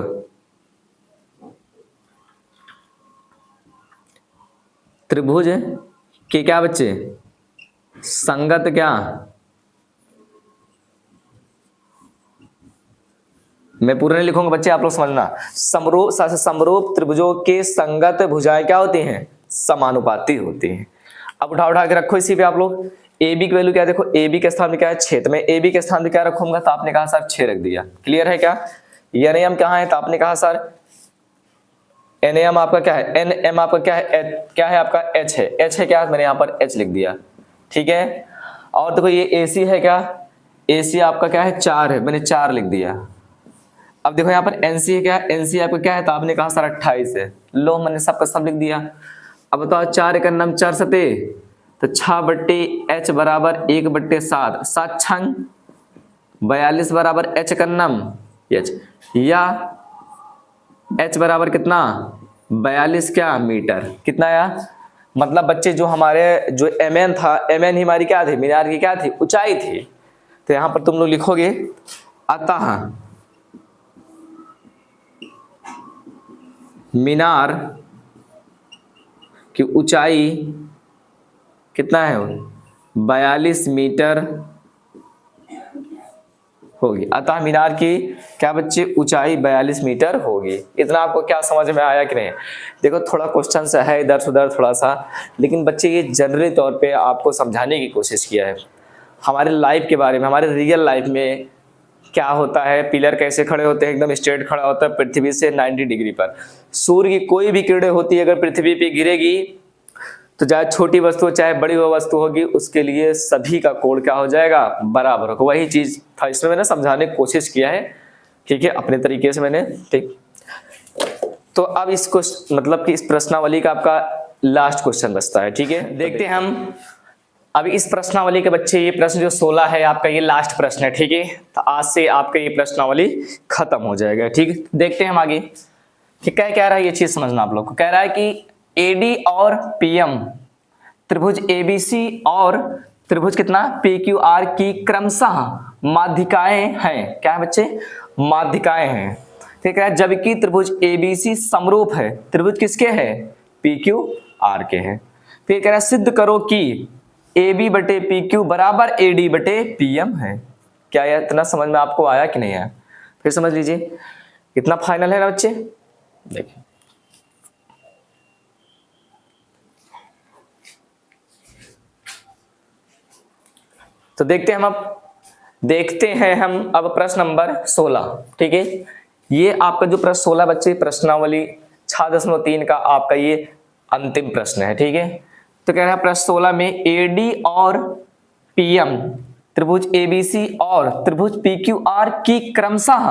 त्रिभुज के क्या बच्चे, संगत क्या, मैं पूरा नहीं लिखूंगा बच्चे, आप लोग समझना। समरूप स से समरूप त्रिभुजों के संगत भुजाएं क्या होती हैं, समानुपाती होती हैं। अब उठा के रखो इसी पे आप लोग। AB की वैल्यू क्या है, देखो AB के स्थान में क्या है 6, तो मैं AB के स्थान में क्या रखूंगा, तो आपने कहा सर 6 रख दिया। क्लियर है क्या। NM कहाँ है, तो आपने कहा सर NM आपका क्या है, NM आपका क्या है, क्या है आपका H है, H है क्या, मैंने यहाँ पर H लिख दिया। ठीक है, और देखो ये AC है क्या, AC आपका क्या है 4 है, मैंने 4 लिख दिया। अब देखो यहाँ पर NC है क्या, NC आपका क्या है, तो आपने कहा सर 28 है, लो मैंने सबका सब लिख दिया। अब बताओ 4 एक नाम 4 सते, तो 6 बट्टे H बराबर 1/7, 7 छंग 42 बराबर H का नाम H, या H बराबर कितना 42 क्या मीटर, कितना आया। मतलब बच्चे जो हमारे जो MN था, MN ही हमारी क्या थी, मीनार की क्या थी, ऊंचाई थी। तो यहां पर तुम लोग लिखोगे अतः मीनार की ऊंचाई कितना है, 42 मीटर होगी। अतः मीनार की क्या बच्चे ऊंचाई 42 मीटर होगी। इतना आपको क्या समझ में आया कि नहीं। देखो थोड़ा क्वेश्चन सा है इधर से उधर थोड़ा सा, लेकिन बच्चे ये जनरली तौर पे आपको समझाने की कोशिश किया है हमारे लाइफ के बारे में, हमारे रियल लाइफ में क्या होता है। पिलर कैसे खड़े होते हैं, एकदम स्ट्रेट खड़ा होता है पृथ्वी से 90 डिग्री पर। सूर्य की कोई भी किरणें होती है अगर पृथ्वी पे गिरेगी तो चाहे छोटी वस्तु हो चाहे बड़ी वस्तु होगी, उसके लिए सभी का कोण क्या हो जाएगा, बराबर होगा। वही चीज था इसमें मैंने समझाने की कोशिश किया है, ठीक है, अपने तरीके से मैंने। ठीक, तो अब इसको मतलब कि इस प्रश्नावली का आपका लास्ट क्वेश्चन बचता है। ठीक है, देखते हैं हम अभी इस प्रश्नावली के बच्चे। ये प्रश्न जो 16 है आपका, ये लास्ट प्रश्न है। ठीक है, तो आज से आपका ये प्रश्नावली खत्म हो जाएगा। ठीक है, देखते हैं हम आगे कि क्या कह रहा है। ये चीज समझना आप लोग को। कह रहा है कि AD और PM त्रिभुज ABC और त्रिभुज कितना PQR की क्रमशः माध्यिकाएं हैं। क्या है बच्चे, माध्यिकाएं हैं। ठीक है, जबकि त्रिभुज ABC समरूप है त्रिभुज किसके है, PQR के हैं। फिर कह रहा है सिद्ध करो कि AB बटे PQ बराबर AD बटे PM है। क्या यह इतना समझ में आपको आया कि नहीं आया, फिर समझ लीजिए। इतना फाइनल है ना बच्चे। देखिए तो देखते हैं हम अब प्रश्न नंबर 16। ठीक है, ये आपका जो प्रश्न 16 बच्चे प्रश्नावली 6.3 का आपका ये अंतिम प्रश्न है। ठीक है, तो कह रहा है प्रश्न 16 में AD और PM त्रिभुज ABC और त्रिभुज PQR की क्रमशः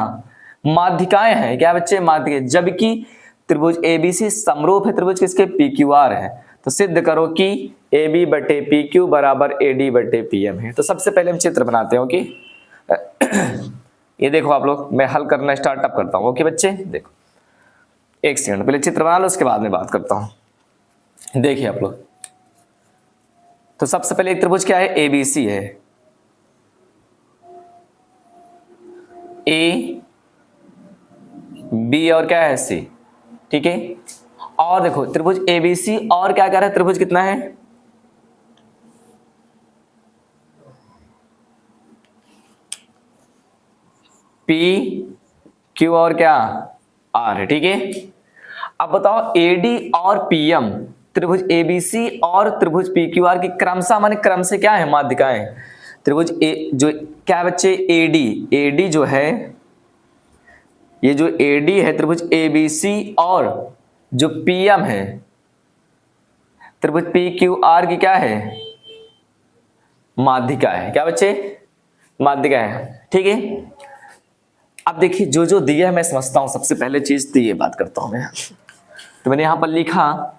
माध्यिकाएं हैं। क्या बच्चे, माध्यिकाएं, जबकि त्रिभुज ABC समरूप है त्रिभुज किसके, PQR है। तो सिद्ध करो कि AB बटे PQ बराबर AD बटे PM है। तो सबसे पहले हम चित्र बनाते हैं। ओके, ये देखो आप लोग, मैं हल करना स्टार्टअप करता हूँ। ओके बच्चे, देखो एक सेकंड पहले चित्र बना लो, उसके बाद में बात करता हूँ। देखिए आप लोग, तो सबसे पहले एक त्रिभुज क्या है, ABC है, A B और क्या है C। ठीक है, और देखो त्रिभुज ABC और क्या कह रहा है, त्रिभुज कितना है, PQ और क्या R है। ठीक है, अब बताओ AD और PM त्रिभुज ABC और त्रिभुज PQR की क्रमशः माने क्रम से क्या है, माध्यिकाएं। त्रिभुज जो क्या बच्चे AD जो है, ये जो AD है त्रिभुज ABC और जो PM है त्रिभुज PQR की क्या है, माध्यिका है। क्या बच्चे, माध्यिका है। ठीक है, अब देखिए जो दिया है मैं समझता हूं। सबसे पहले चीज दी, ये बात करता हूं मैं। तो मैंने यहां पर लिखा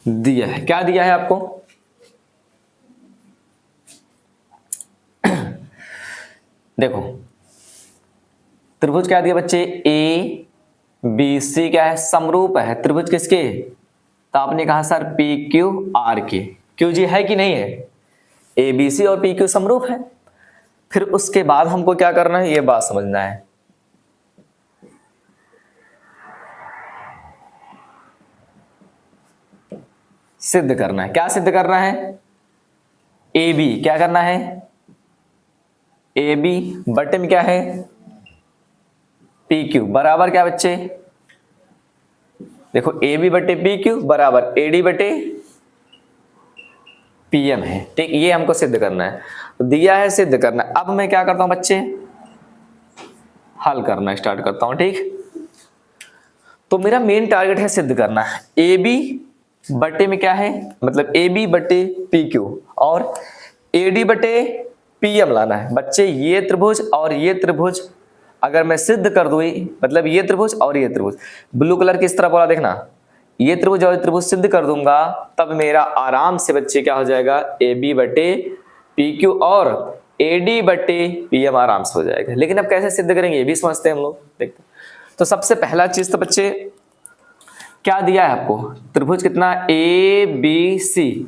दिया है। क्या दिया है आपको? देखो त्रिभुज क्या दिया बच्चे? ए बी सी क्या है? समरूप है। त्रिभुज किसके? तो आपने कहा सर पी क्यू आर के। क्यू जी है कि नहीं है? ए बी सी और पी क्यू समरूप है। फिर उसके बाद हमको क्या करना है, ये बात समझना है। सिद्ध करना है। क्या सिद्ध करना है? ए बी क्या करना है? ए बी बटे में क्या है? पी क्यू बराबर क्या बच्चे? देखो ए बी बटे पी क्यू बराबर ए डी बटे पी एम है। ठीक, ये हमको सिद्ध करना है। तो दिया है, सिद्ध करना है। अब मैं क्या करता हूं बच्चे? हल करना स्टार्ट करता हूं। ठीक, तो मेरा मेन टारगेट है सिद्ध करना है। ए बी बटे में क्या है, मतलब ए बी बटे पी क्यू और ए डी बटे पी एम लाना है। बच्चे ये त्रिभुज और ये त्रिभुज अगर मैं सिद्ध कर दूं, मतलब ये त्रिभुज और ये त्रिभुज, ब्लू कलर किस तरह बोला देखना, ये त्रिभुज और ये त्रिभुज सिद्ध कर दूंगा, तब मेरा आराम से बच्चे क्या हो जाएगा? ए बी बटे पी क्यू और ए डी बटे पी एम आराम से हो जाएगा। लेकिन अब कैसे सिद्ध करेंगे ये भी समझते हैं हम लोग। देखते तो सबसे पहला चीज तो बच्चे क्या दिया है आपको? त्रिभुज कितना? ए बी सी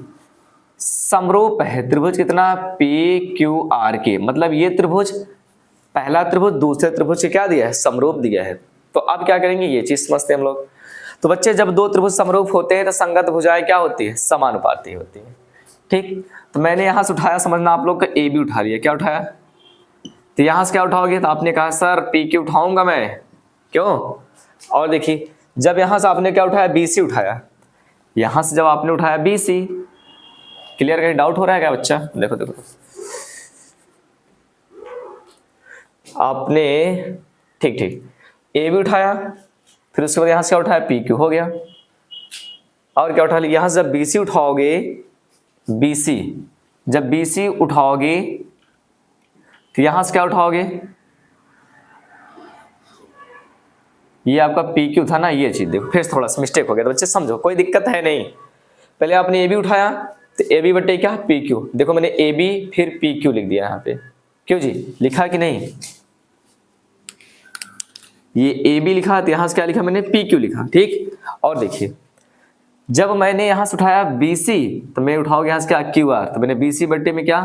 समरूप है। त्रिभुज कितना? पी क्यू आर के। मतलब ये त्रिभुज, पहला त्रिभुज दूसरे त्रिभुज से क्या दिया है? समरूप दिया है। तो अब क्या करेंगे ये चीज समझते हैं हम लोग। तो बच्चे जब दो त्रिभुज समरूप होते हैं तो संगत भुजाएं क्या होती है? समानुपाती होती है। ठीक, तो मैंने यहां से उठाया, समझना आप लोग का ए बी उठा लिया। क्या उठाया? तो यहां से क्या उठाओगे? तो आपने कहा सर पी क्यू उठाऊंगा मैं। क्यों? और देखिए जब यहां से आपने क्या उठाया? बी सी उठाया। यहां से जब आपने उठाया बी सी, क्लियर? कहीं डाउट हो रहा है क्या बच्चा? देखो देखो आपने, ठीक ठीक, ए बी उठाया, फिर उसके बाद यहां से क्या उठाया? पी क्यू हो गया। और क्या उठा लिया? यहां से जब बी सी उठाओगे, बी सी जब बी सी उठाओगे तो यहां से क्या उठाओगे? ये आपका पी क्यू था ना, ये चीज देखो, फिर थोड़ा सा मिस्टेक हो गया। तो बच्चे समझो, कोई दिक्कत है नहीं। पहले आपने ए बी उठाया तो ए बी बटे क्या? P Q. देखो मैंने ए बी फिर पी क्यू लिख दिया यहाँ पे। क्यों जी? लिखा कि नहीं? ये ए बी लिखा तो यहां से क्या लिखा मैंने? पी क्यू लिखा। ठीक, और देखिए जब मैंने यहां से उठाया बी सी तो मैं उठाओगे यहां से क्या? Q R. तो मैंने बी सी बटे में क्या?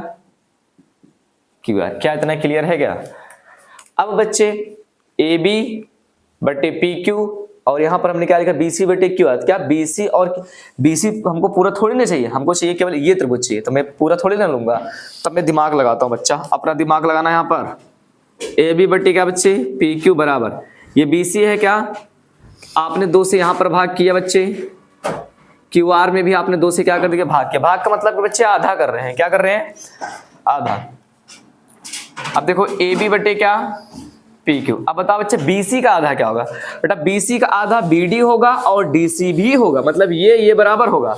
Q R. क्या इतना क्लियर है क्या? अब बच्चे ए बी बटे पी क्यू और यहां पर हमने क्या लिखा? बी सी बटे क्यू आर। क्या बी सी और बी सी हमको पूरा थोड़ी ना चाहिए, हमको चाहिए केवल ये त्रिभुज चाहिए। तो मैं पूरा थोड़ी ना लूंगा, तब मैं दिमाग लगाता हूं बच्चा। अपना दिमाग लगाना है। यहां पर ए बी बटे क्या बच्चे? पी क्यू बराबर ये बी सी है। क्या आपने दो से यहां पर भाग किया बच्चे? क्यू आर में भी आपने दो से क्या कर दिया? भाग किया। भाग का मतलब कि बच्चे आधा कर रहे हैं। क्या कर रहे हैं? आधा। अब देखो ए बी बटे क्या? P Q. अब बताओ बच्चे बी सी का आधा क्या होगा? बेटा बी सी का आधा बी डी होगा और डी सी भी होगा, मतलब ये बराबर होगा।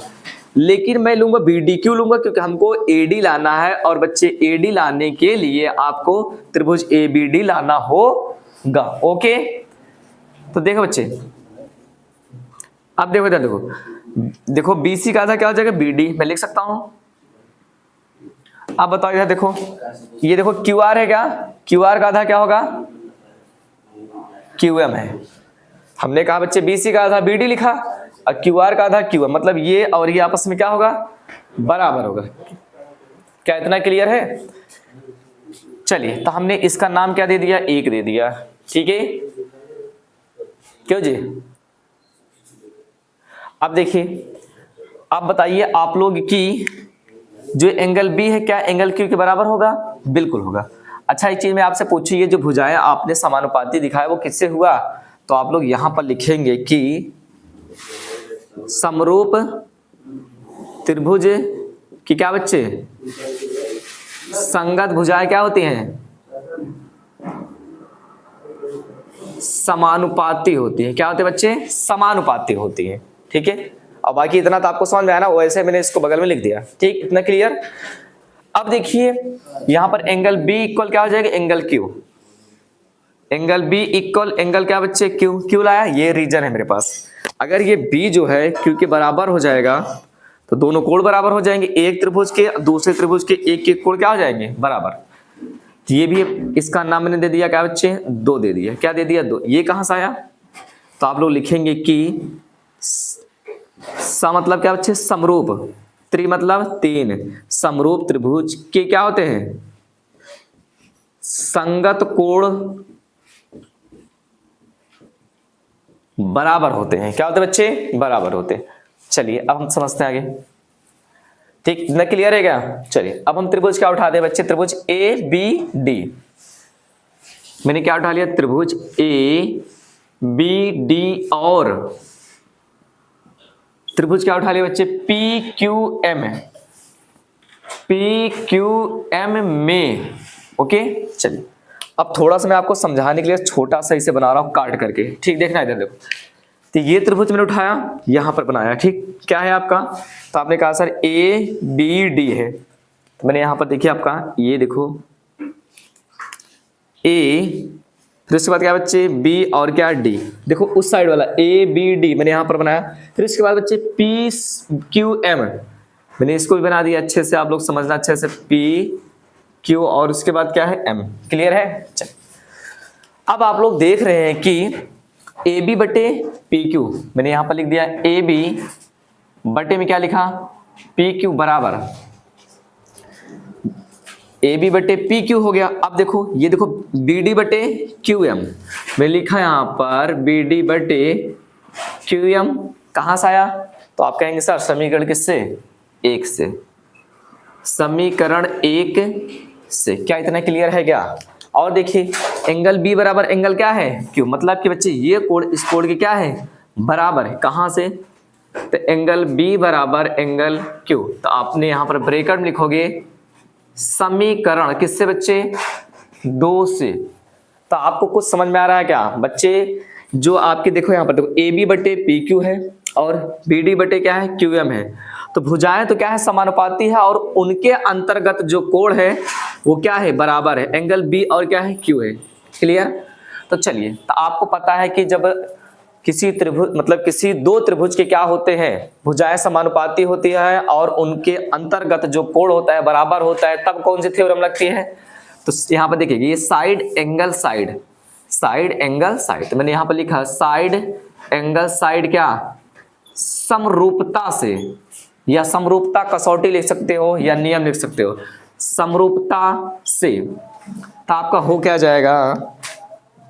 लेकिन मैं लूंगा बी डी क्यों लूंगा? क्योंकि हमको ए डी लाना है और बच्चे ए डी लाने के लिए आपको त्रिभुज ए बी डी लाना होगा। ओके, तो देखो बच्चे, अब देखो देखो बी सी का आधा क्या हो जाएगा? B D. मैं लिख सकता हूं। अब बताओ इधर देखो, ये देखो क्यू आर है। क्या क्यू आर का आधा क्या होगा? क्यू एम है। हमने कहा बच्चे बी सी का आधा बी डी लिखा और क्यू आर का आधा क्यू एम, मतलब ये और ये आपस में क्या होगा? बराबर होगा। क्या इतना क्लियर है? चलिए, तो हमने इसका नाम क्या दे दिया? एक दे दिया। ठीक है, क्यों जी? अब देखिए, आप बताइए आप लोग की जो एंगल बी है क्या एंगल क्यू के बराबर होगा? बिल्कुल होगा। अच्छा, एक चीज मैं आपसे पूछी, ये जो भुजाएं आपने समानुपाती दिखाया वो किससे हुआ? तो आप लोग यहां पर लिखेंगे कि समरूप त्रिभुज की क्या बच्चे? संगत भुजाएं क्या होती हैं? समानुपाती होती है। क्या होते हैं बच्चे? समानुपाती होती है। ठीक है, और बाकी इतना तो आपको समझ में आया ना, वैसे मैंने इसको बगल में लिख दिया। ठीक, इतना क्लियर? अब देखिए यहां पर एंगल बी इक्वल क्या हो जाएगा? Angle Q. Angle B equal angle क्या बच्चे? क्यू। क्यू लाया, ये रीजन है मेरे पास। अगर ये बी जो है क्यू के बराबर हो जाएगा तो दोनों कोण बराबर हो जाएंगे, एक त्रिभुज के दूसरे त्रिभुज के एक एक कोण क्या हो जाएंगे, बराबर। ये भी इसका नाम मैंने दे दिया क्या बच्चे, 2 दे दिया, क्या दे दिया, 2। ये कहां से आया, तो आप लोग लिखेंगे कि स मतलब क्या बच्चे, समरूप, त्रि मतलब 3, समरूप त्रिभुज के क्या होते हैं, संगत कोण बराबर होते हैं। क्या होते हैं बच्चे, बराबर होते हैं। चलिए अब हम समझते हैं आगे, ठीक न, क्लियर है क्या। चलिए अब हम त्रिभुज क्या उठाते हैं बच्चे, त्रिभुज ए बी डी। मैंने क्या उठा लिया, त्रिभुज ए बी डी और त्रिभुज क्या उठा लिया बच्चे, P Q M, P Q M में। ओके चलिए अब थोड़ा सा मैं आपको समझाने के लिए छोटा सा इसे बना रहा हूं काट करके, ठीक, देखना इधर देखो। तो ये त्रिभुज मैंने उठाया, यहां पर बनाया, ठीक, क्या है आपका, तो आपने कहा सर ए बी डी है, तो मैंने यहां पर देखिए आपका ये देखो ए, फिर उसके बाद क्या बच्चे बी और क्या डी, देखो उस साइड वाला ए बी डी मैंने यहां पर बनाया। फिर उसके बाद बच्चे पी क्यू एम, मैंने इसको भी बना दिया अच्छे से, आप लोग समझना अच्छे से, पी क्यू और उसके बाद क्या है एम। क्लियर है। चल अब आप लोग देख रहे हैं कि ए बी बटे पी क्यू, मैंने यहां पर लिख दिया ए बी बटे में क्या लिखा, पी क्यू बराबर ए बी बटे पी क्यू हो गया। अब देखो ये देखो बी डी बटे क्यू एम, मैंने लिखा यहां पर बी डी बटे क्यू एम, कहां से आया, तो आप कहेंगे सर समीकरण किससे, 1 से, समीकरण 1 से। क्या इतना क्लियर है क्या। और देखिए एंगल बी बराबर एंगल क्या है, क्यू, मतलब कि बच्चे ये कोण इस कोण के क्या है, बराबर है, कहां से, तो एंगल बी बराबर एंगल क्यू। तो आपने यहां पर ब्रैकेट में लिखोगे समीकरण किससे बच्चे, 2 से। तो आपको कुछ समझ में आ रहा है क्या बच्चे, जो आपके देखो यहां पर देखो ए बी बटे पी क्यू है और बी डी बटे क्या है, क्यू एम है, तो भुजाएं तो क्या है, समानुपाती है और उनके अंतर्गत जो कोण है वो क्या है, बराबर है, एंगल बी और क्या है, क्यू है। क्लियर। तो चलिए, तो आपको पता है कि जब किसी त्रिभुज मतलब किसी 2 त्रिभुज के क्या होते हैं, भुजाएं समानुपाती होती है और उनके अंतर्गत जो कोण होता है बराबर होता है, तब कौन सी थ्योरम लगती है, तो यहाँ पर देखिए ये side angle side, side angle side, तो मैंने यहाँ पर लिखा साइड एंगल साइड क्या, समरूपता से, या समरूपता कसौटी लिख सकते हो या नियम लिख सकते हो, समरूपता से। तो आपका हो क्या जाएगा,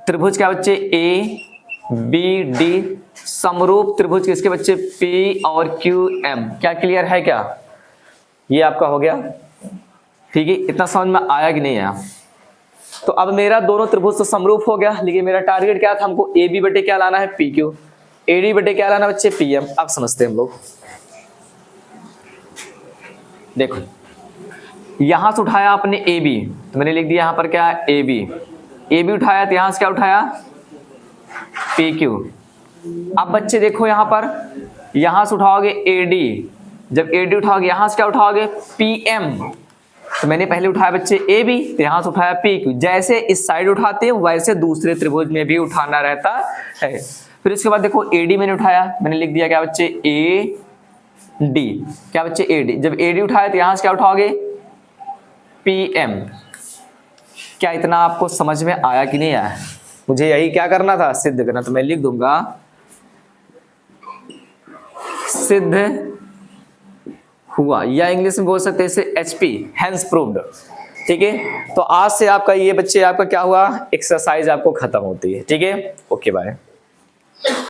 त्रिभुज क्या बच्चे ए बी डी, समरूप त्रिभुज किसके बच्चे, पी और क्यू एम। क्या क्लियर है क्या, ये आपका हो गया। ठीक है, इतना समझ में आया कि नहीं आया। तो अब मेरा दोनों त्रिभुज तो समरूप हो गया, लेकिन मेरा टारगेट क्या था, हमको ए बी बटे क्या लाना है, पी क्यू, ए डी बटे क्या लाना बच्चे, पी एम। अब समझते हैं हम लोग। देखो यहां से उठाया आपने ए बी, तो मैंने लिख दिया यहां पर क्या, ए बी उठाया, तो यहां से क्या उठाया, पी क्यू। अब बच्चे देखो यहां पर, यहां से उठाओगे ए डी, जब ए डी उठाओगे यहां से क्या उठाओगे, पी एम। तो मैंने पहले उठाया बच्चे ए बी, तो यहां से उठाया पी क्यू। जैसे इस साइड उठाते हैं वैसे दूसरे त्रिभुज में भी उठाना रहता है। फिर इसके बाद देखो ए डी मैंने उठाया, मैंने लिख दिया क्या बच्चे, ए डी, क्या बच्चे ए डी। जब ए डी उठाया तो यहां से क्या उठाओगे, पी एम। क्या इतना आपको समझ में आया कि नहीं आया, मुझे यही क्या करना था, सिद्ध करना। तो मैं लिख दूंगा सिद्ध हुआ, या इंग्लिश में बोल सकते हैं इसे HP, हेंस प्रूव्ड। ठीक है, तो आज से आपका ये बच्चे आपका क्या हुआ, एक्सरसाइज आपको खत्म होती है। ठीक है, ओके बाय।